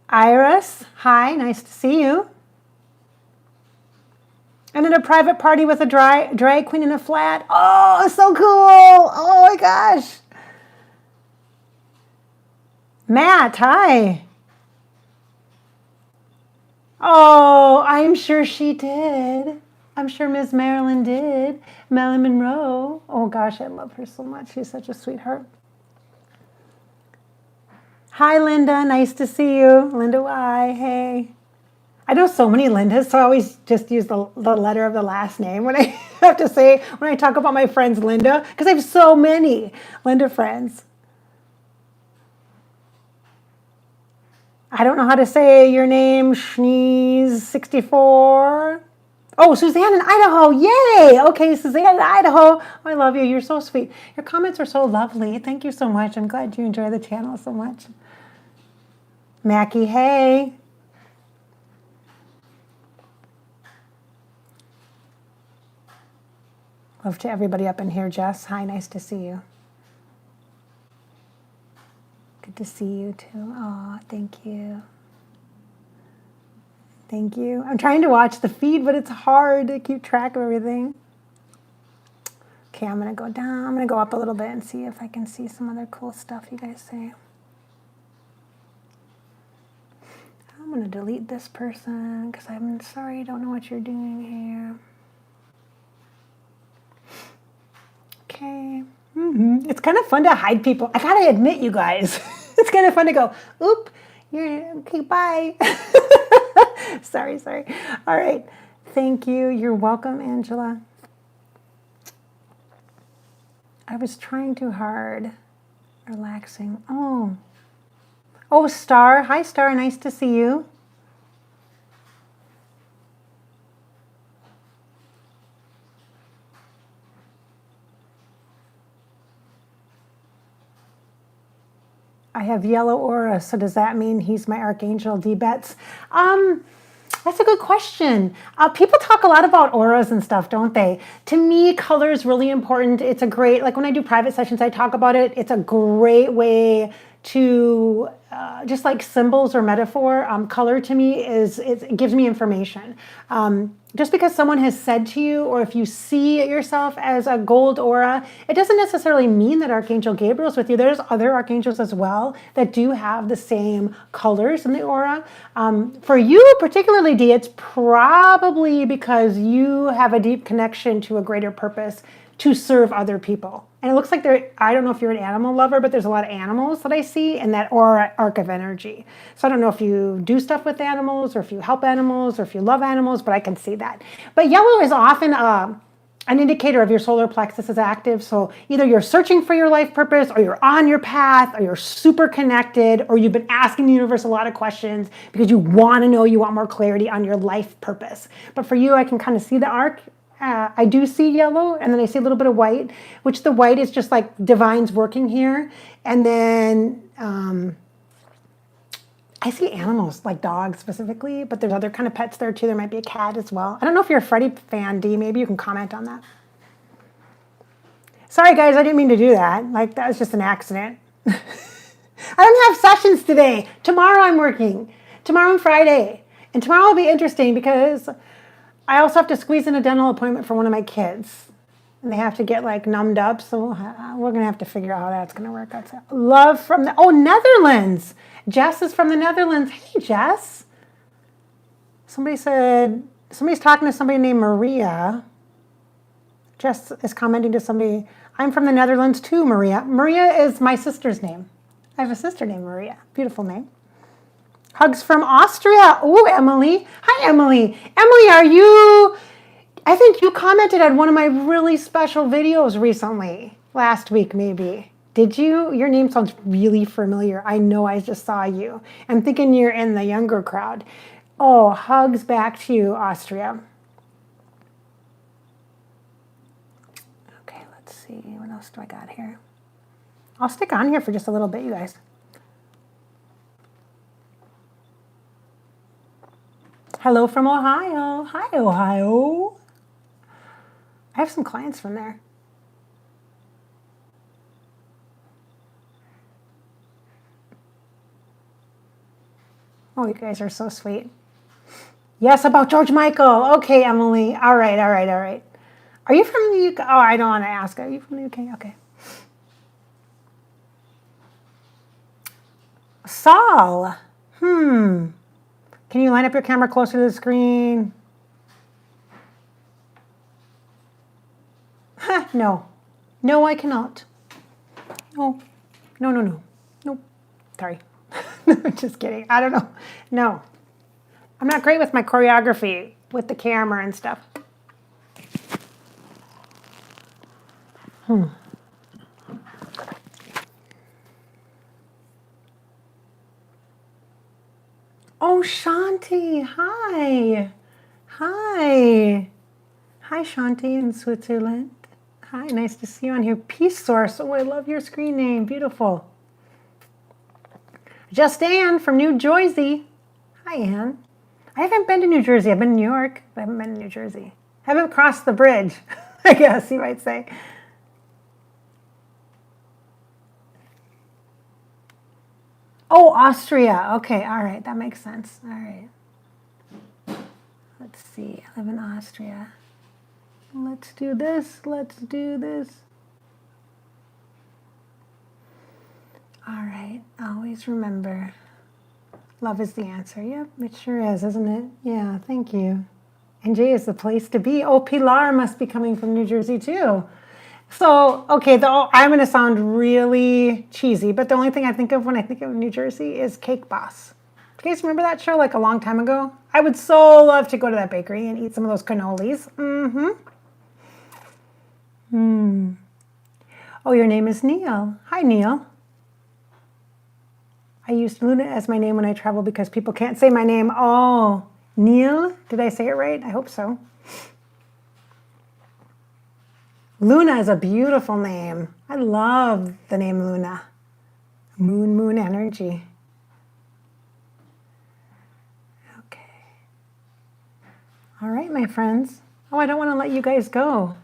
Iris. Hi. Nice to see you. And at a private party with a drag queen in a flat. Oh, so cool. Oh my gosh. Matt. Hi. Oh, I'm sure she did. I'm sure Miss Marilyn did. Marilyn Monroe. Oh gosh, I love her so much. She's such a sweetheart. Hi, Linda. Nice to see you. Linda Y. Hey. I know so many Lindas, so I always just use the letter of the last name when I have to say, when I talk about my friends Linda, because I have so many Linda friends. I don't know how to say your name, Schneeze64. Oh, Suzanne in Idaho. Yay. Okay, Suzanne in Idaho. Oh, I love you. You're so sweet. Your comments are so lovely. Thank you so much. I'm glad you enjoy the channel so much. Mackie, hey. Love to everybody up in here. Jess, hi. Nice to see you. Good to see you too. Oh, thank you. Thank you. I'm trying to watch the feed, but it's hard to keep track of everything. Okay, I'm going to go down. I'm going to go up a little bit and see if I can see some other cool stuff you guys say. I'm going to delete this person because I'm sorry, I don't know what you're doing here. Okay. It's kind of fun to hide people. I gotta admit, you guys, it's kind of fun to go, oop, you're okay, bye. Sorry. All right. Thank you. You're welcome, Angela. I was trying too hard. Relaxing. Oh, Star. Hi, Star. Nice to see you. I have yellow aura, so does that mean he's my Archangel D-Bets? That's a good question. People talk a lot about auras and stuff, don't they? To me, color is really important. It's a great, like when I do private sessions, I talk about it. It's a great way to, just like symbols or metaphor, color to me it gives me information. Just because someone has said to you, or if you see yourself as a gold aura, it doesn't necessarily mean that Archangel Gabriel is with you. There's other archangels as well that do have the same colors in the aura. For you particularly, Dee, it's probably because you have a deep connection to a greater purpose to serve other people. And it looks like I don't know if you're an animal lover, but there's a lot of animals that I see in that aura arc of energy. So I don't know if you do stuff with animals or if you help animals or if you love animals, but I can see that. But yellow is often an indicator of your solar plexus is active. So either you're searching for your life purpose, or you're on your path, or you're super connected, or you've been asking the universe a lot of questions because you want to know, you want more clarity on your life purpose. But for you, I can kind of see the arc. I do see yellow, and then I see a little bit of white, which the white is just like divine's working here. And then I see animals, like dogs specifically, but there's other kind of pets there too. There might be a cat as well. I don't know if you're a Freddie fan, Dee. Maybe you can comment on that. Sorry, guys, I didn't mean to do that. Like, that was just an accident. I don't have sessions today. Tomorrow I'm working. Tomorrow and Friday. And tomorrow will be interesting because I also have to squeeze in a dental appointment for one of my kids. and they have to get like numbed up. So we're going to have to figure out how that's going to work out. Love from the, Netherlands. Jess is from the Netherlands. Hey, Jess. Somebody said, somebody's talking to somebody named Maria. Jess is commenting to somebody, I'm from the Netherlands too, Maria. Maria is my sister's name. I have a sister named Maria. Beautiful name. Hugs from Austria. Oh, Emily. Hi, Emily. Emily, are you... I think you commented on one of my really special videos recently. Last week, maybe. Did you? Your name sounds really familiar. I know I just saw you. I'm thinking you're in the younger crowd. Oh, hugs back to you, Austria. Okay, let's see. What else do I got here? I'll stick on here for just a little bit, you guys. Hello from Ohio. Hi, Ohio. I have some clients from there. Oh, you guys are so sweet. Yes, about George Michael. Okay, Emily. All right. Are you from the UK? Oh, I don't want to ask. Are you from the UK? Okay. Saul. Can you line up your camera closer to the screen? No. No, I cannot. No. No. Nope. Sorry. Just kidding. I don't know. No. I'm not great with my choreography with the camera and stuff. Oh, Shanti. Hi. Hi, Shanti in Switzerland. Hi, nice to see you on here. Peace Source. Oh, I love your screen name. Beautiful. Just Ann from New Jersey. Hi, Ann. I haven't been to New Jersey. I've been in New York, but I haven't been to New Jersey. Haven't crossed the bridge, I guess you might say. Oh, Austria. Okay, all right. That makes sense. All right. Let's see. I live in Austria. Let's do this. All right. Always remember. Love is the answer. Yep, it sure is, isn't it? Yeah, thank you. NJ is the place to be. Oh, Pilar must be coming from New Jersey too. So, okay, I'm going to sound really cheesy, but the only thing I think of when I think of New Jersey is Cake Boss. Do you guys remember that show like a long time ago? I would so love to go to that bakery and eat some of those cannolis. Oh, your name is Neil. Hi, Neil. I used Luna as my name when I travel because people can't say my name. Oh, Neil? Did I say it right? I hope so. Luna is a beautiful name. I love the name Luna. Moon energy. Okay. All right, my friends. Oh, I don't want to let you guys go.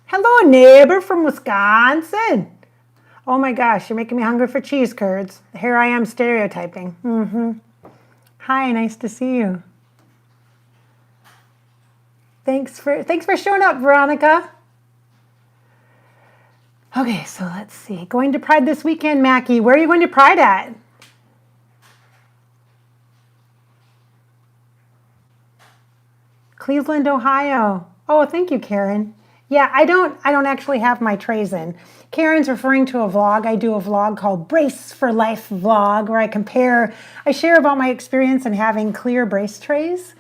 Hello, neighbor from Wisconsin. Oh my gosh, you're making me hungry for cheese curds. Here I am stereotyping. Hi, nice to see you. Thanks for showing up, Veronica. Okay, so let's see. Going to Pride this weekend, Mackie. Where are you going to Pride at? Cleveland, Ohio. Oh, thank you, Karen. Yeah, I don't actually have my trays in. Karen's referring to a vlog. I do a vlog called Brace for Life Vlog where I share about my experience in having clear brace trays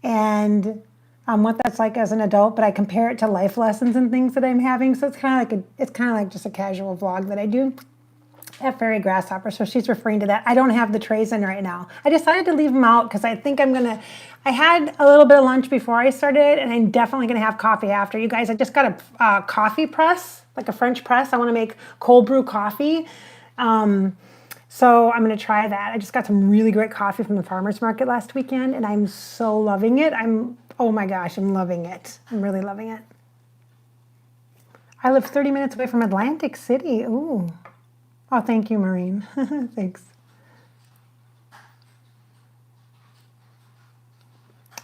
and what that's like as an adult, but I compare it to life lessons and things that I'm having. So it's kind of like just a casual vlog that I do at Fairy Grasshopper. So she's referring to that. I don't have the trays in right now. I decided to leave them out because I think I had a little bit of lunch before I started, and I'm definitely going to have coffee after. You guys, I just got a coffee press, like a French press. I want to make cold brew coffee. So I'm going to try that. I just got some really great coffee from the farmer's market last weekend, and I'm so loving it. Oh my gosh, I'm loving it. I'm really loving it. I live 30 minutes away from Atlantic City. Ooh. Oh, thank you, Maureen. Thanks.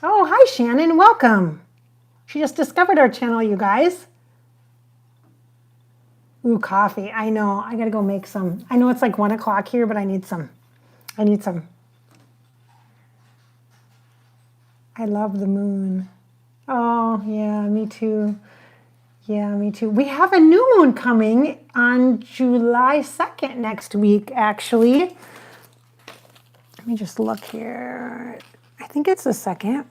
Oh, hi, Shannon. Welcome. She just discovered our channel, you guys. Ooh, coffee. I know. I gotta go make some. I know it's like 1 o'clock here, but I need some. I need some. I love the moon. Oh, yeah, me too. Yeah, me too. We have a new moon coming on July 2nd next week, actually. Let me just look here. I think it's the second.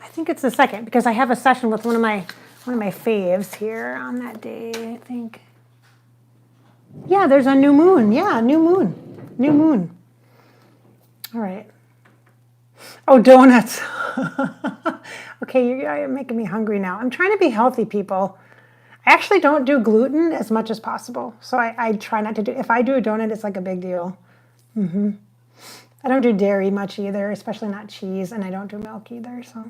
I think it's the second because I have a session with one of my faves here on that day, I think. Yeah, there's a new moon. Yeah, new moon. New moon. All right. Oh, donuts. Okay, you're making me hungry now. I'm trying to be healthy, people. I actually don't do gluten as much as possible. So I try not to do, if I do a donut, it's like a big deal. I don't do dairy much either, especially not cheese, and I don't do milk either, so.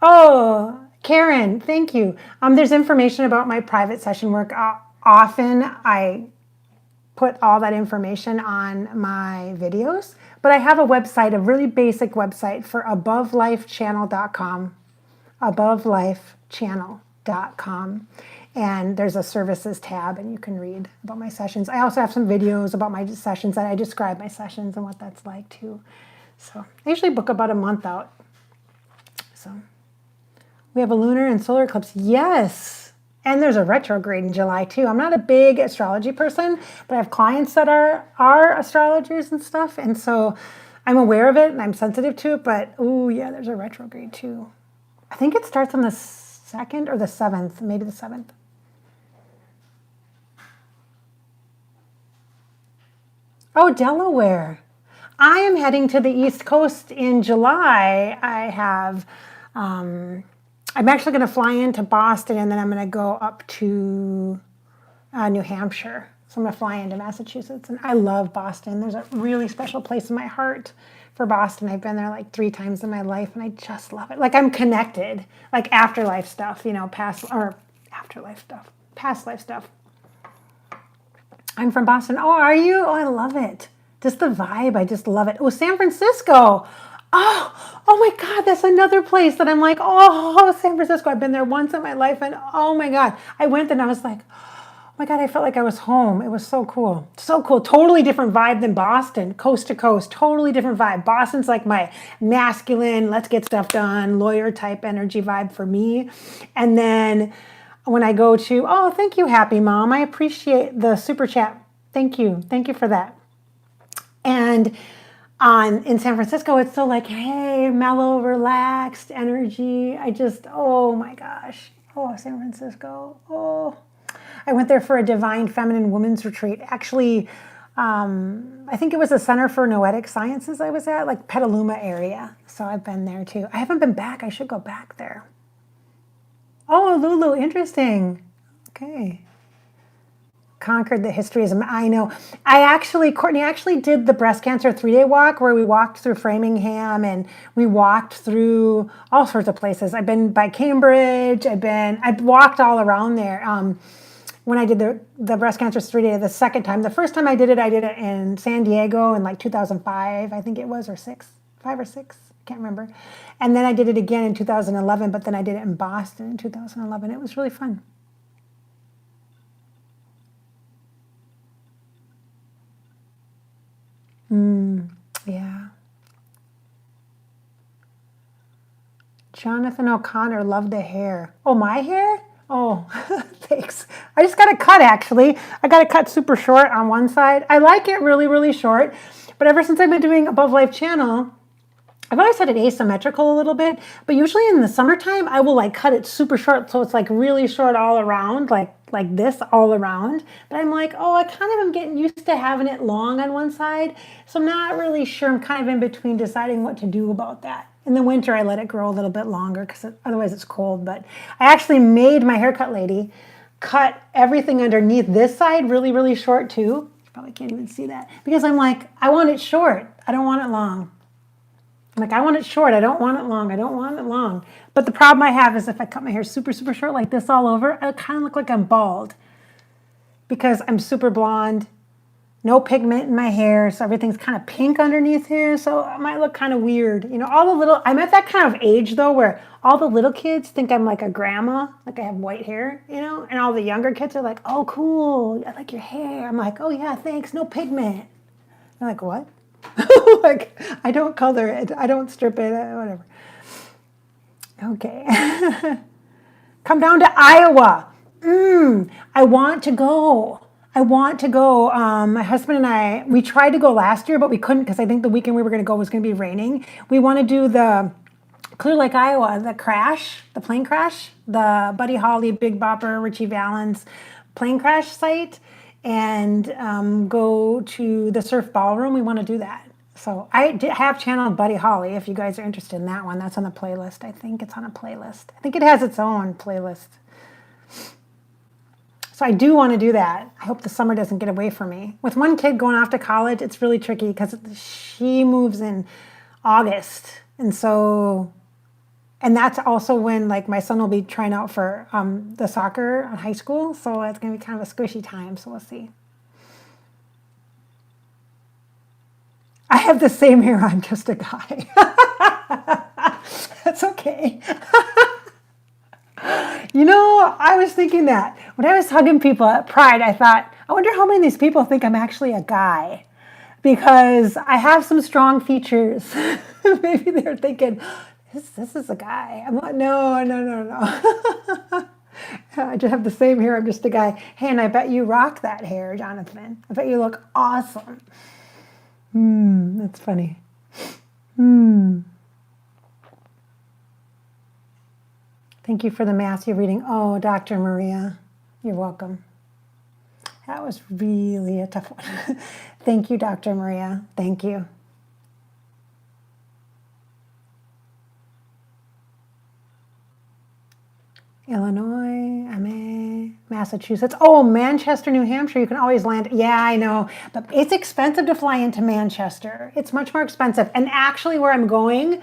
Oh, Karen, thank you. There's information about my private session work. Often I put all that information on my videos, but I have a website, a really basic website for abovelifechannel.com, abovelifechannel.com. And there's a services tab and you can read about my sessions. I also have some videos about my sessions that I describe my sessions and what that's like too. So I usually book about a month out. So we have a lunar and solar eclipse. Yes. And there's a retrograde in July too. I'm not a big astrology person, but I have clients that are astrologers and stuff. And so I'm aware of it and I'm sensitive to it. But oh yeah, there's a retrograde too. I think it starts on the 2nd or the 7th, maybe the 7th. Oh, Delaware. I am heading to the East Coast in July. I'm actually going to fly into Boston and then I'm going to go up to New Hampshire. So I'm going to fly into Massachusetts. And I love Boston. There's a really special place in my heart for Boston. I've been there like 3 times in my life and I just love it. Like I'm connected, like afterlife stuff, past life stuff. I'm from Boston. Oh, are you? Oh, I love it. Just the vibe. I just love it. Oh, San Francisco. Oh my God, that's another place that I'm like, oh, San Francisco. I've been there once in my life and oh my God. I went and I was like, oh my God, I felt like I was home. It was so cool. So cool. Totally different vibe than Boston, coast to coast. Totally different vibe. Boston's like my masculine, let's get stuff done, lawyer type energy vibe for me. And then when I go to, oh, thank you, Happy Mom. I appreciate the super chat. Thank you. Thank you for that. And in San Francisco, it's so like, hey, mellow, relaxed energy. Oh my gosh. Oh, San Francisco. Oh, I went there for a Divine Feminine Women's Retreat. Actually, I think it was a Center for Noetic Sciences I was at, like Petaluma area. So I've been there too. I haven't been back. I should go back there. Oh, Lulu, interesting. Okay. Conquered the history as I know. Courtney actually did the breast cancer 3-day walk where we walked through Framingham and we walked through all sorts of places. I've been by Cambridge. I've walked all around there. When I did the breast cancer 3-day the second time. The first time I did it in San Diego in like 2005, I think it was, or 5 or 6. I can't remember. And then I did it again in 2011, but then I did it in Boston in 2011. It was really fun. Yeah. Jonathan O'Connor loved the hair. Oh, my hair? Oh, thanks. I just got it cut, actually. I got it cut super short on one side. I like it really, really short. But ever since I've been doing Above Life Channel, I've always had it asymmetrical a little bit. But usually in the summertime, I will like cut it super short. So it's like really short all around, like this all around. But I'm like, oh, I kind of am getting used to having it long on one side. So I'm not really sure. I'm kind of in between deciding what to do about that. In the winter, I let it grow a little bit longer because otherwise it's cold. But I actually made my haircut lady cut everything underneath this side really, really short too. You probably can't even see that. Because I'm like, I want it short. I don't want it long. Like, I want it short. I don't want it long. I don't want it long. But the problem I have is if I cut my hair super, super short like this all over, I kind of look like I'm bald. Because I'm super blonde No pigment in my hair, so everything's kind of pink underneath here, so it might look kind of weird. You know, I'm at that kind of age though where all the little kids think I'm like a grandma, like I have white hair, you know, and all the younger kids are like, oh, cool, I like your hair. I'm like, oh yeah, thanks, no pigment. They're like, what? Like, I don't color it, I don't strip it, whatever. Okay. Come down to Iowa. I want to go. I want to go. My husband and I, we tried to go last year, but we couldn't because I think the weekend we were going to go was going to be raining. We want to do the Clear Lake, Iowa, the plane crash, the Buddy Holly, Big Bopper, Richie Valens plane crash site, and go to the Surf Ballroom. We want to do that. So I have channeled Buddy Holly if you guys are interested in that one. That's on the playlist. I think it's on a playlist. I think it has its own playlist. So I do want to do that. I hope the summer doesn't get away from me. With one kid going off to college, it's really tricky because she moves in August. And that's also when like my son will be trying out for the soccer in high school. So it's going to be kind of a squishy time. So we'll see. I have the same hair. I'm just a guy. That's okay. You know, I was thinking that when I was hugging people at Pride, I thought, I wonder how many of these people think I'm actually a guy because I have some strong features. Maybe they're thinking, this is a guy. I'm like, no. I just have the same hair. I'm just a guy. Hey, and I bet you rock that hair, Jonathan. I bet you look awesome. That's funny. Thank you for the Matthew reading. Oh, Dr. Maria, you're welcome. That was really a tough one. Thank you, Dr. Maria. Thank you. Illinois, MA, Massachusetts. Oh, Manchester, New Hampshire. You can always land. Yeah, I know. But it's expensive to fly into Manchester. It's much more expensive. And actually where I'm going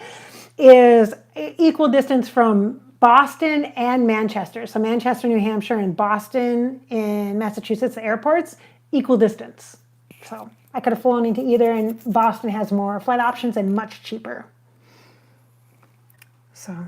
is equal distance from Boston and Manchester. So Manchester, New Hampshire, and Boston in Massachusetts, the airports, equal distance. So I could have flown into either, and Boston has more flight options and much cheaper. So.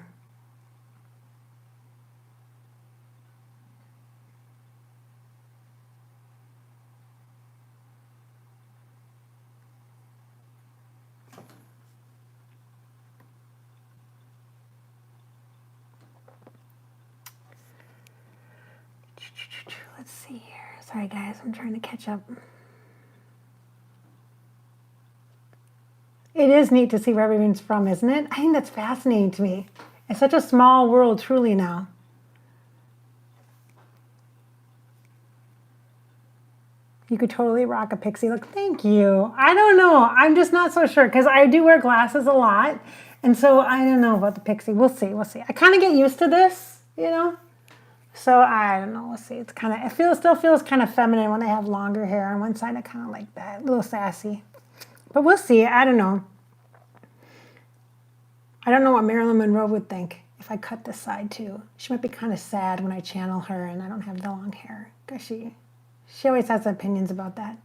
Let's see here. Sorry, guys, I'm trying to catch up. It is neat to see where everyone's from, isn't it? I think that's fascinating to me. It's such a small world, truly, now. You could totally rock a pixie look. Thank you. I don't know. I'm just not so sure because I do wear glasses a lot. And so I don't know about the pixie. We'll see. We'll see. I kind of get used to this, you know? So I don't know. We'll see. It's kind of, still feels kind of feminine when I have longer hair on one side. I kind of like that. A little sassy. But we'll see. I don't know. I don't know what Marilyn Monroe would think if I cut this side too. She might be kind of sad when I channel her and I don't have the long hair. Because she always has opinions about that.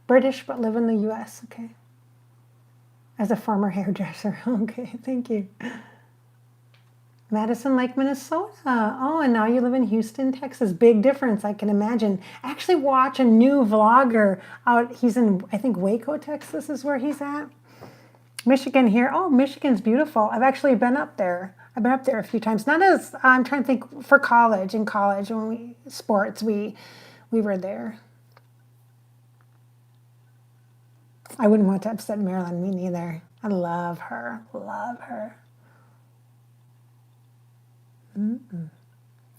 British but live in the U.S. Okay. As a former hairdresser. Okay, thank you. Madison Lake, Minnesota. Oh, and now you live in Houston, Texas. Big difference, I can imagine. I actually watch a new vlogger out. He's in, I think, Waco, Texas is where he's at. Michigan here. Oh, Michigan's beautiful. I've actually been up there. I've been up there a few times. Not as, I'm trying to think, for college. In college, when sports, we were there. I wouldn't want to upset Marilyn, me neither. I love her. Love her.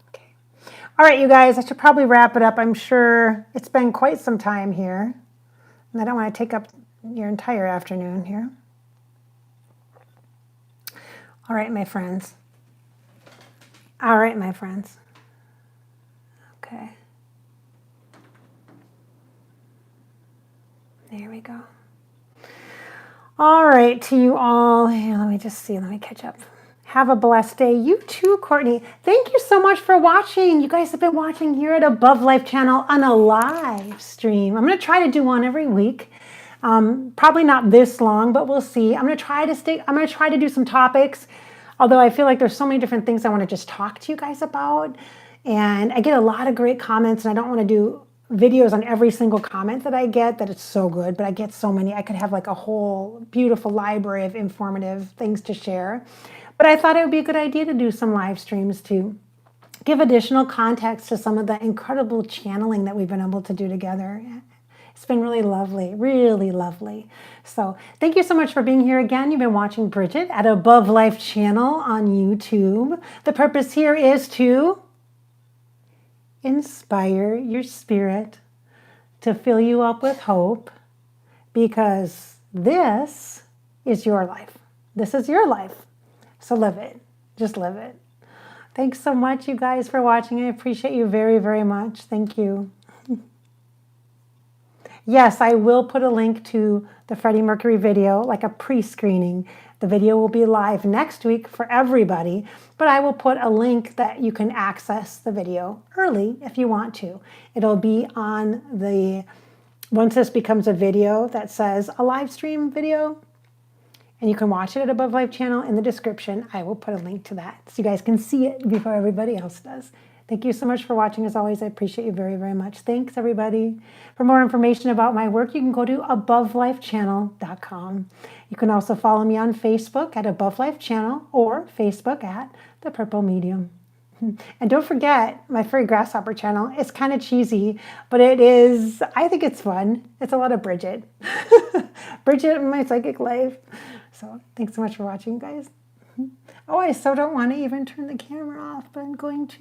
Okay. All right, you guys, I should probably wrap it up. I'm sure it's been quite some time here. And I don't want to take up your entire afternoon here. All right, my friends. All right, my friends. Okay. There we go. All right, to you all. Here, let me just see. Let me catch up. Have a blessed day. You too, Courtney. Thank you so much for watching. You guys have been watching here at Above Life Channel on a live stream. I'm going to try to do one every week. Probably not this long, but we'll see. I'm going to try to do some topics, although I feel like there's so many different things I want to just talk to you guys about. And I get a lot of great comments, and I don't want to do videos on every single comment that I get, that it's so good, but I get so many. I could have like a whole beautiful library of informative things to share. But I thought it would be a good idea to do some live streams to give additional context to some of the incredible channeling that we've been able to do together. It's been really lovely, really lovely. So thank you so much for being here again. You've been watching Bridget at Above Life Channel on YouTube. The purpose here is to inspire your spirit, to fill you up with hope, because this is your life. This is your life. So live it. Just live it. Thanks so much, you guys, for watching. I appreciate you very, very much. Thank you. Yes, I will put a link to the Freddie Mercury video, like a pre-screening. The video will be live next week for everybody, but I will put a link that you can access the video early if you want to. It'll be on the, once this becomes a video that says a live stream video, and you can watch it at Above Life Channel. In the description, I will put a link to that so you guys can see it before everybody else does. Thank you so much for watching. As always, I appreciate you very, very much. Thanks, everybody. For more information about my work, you can go to abovelifechannel.com. You can also follow me on Facebook at Above Life Channel or Facebook at The Purple Medium. And don't forget my Furry Grasshopper channel. It's kind of cheesy, but it is, I think it's fun. It's a lot of Bridget. Bridget and my psychic life. So thanks so much for watching, guys. Oh, I so don't want to even turn the camera off, but I'm going to.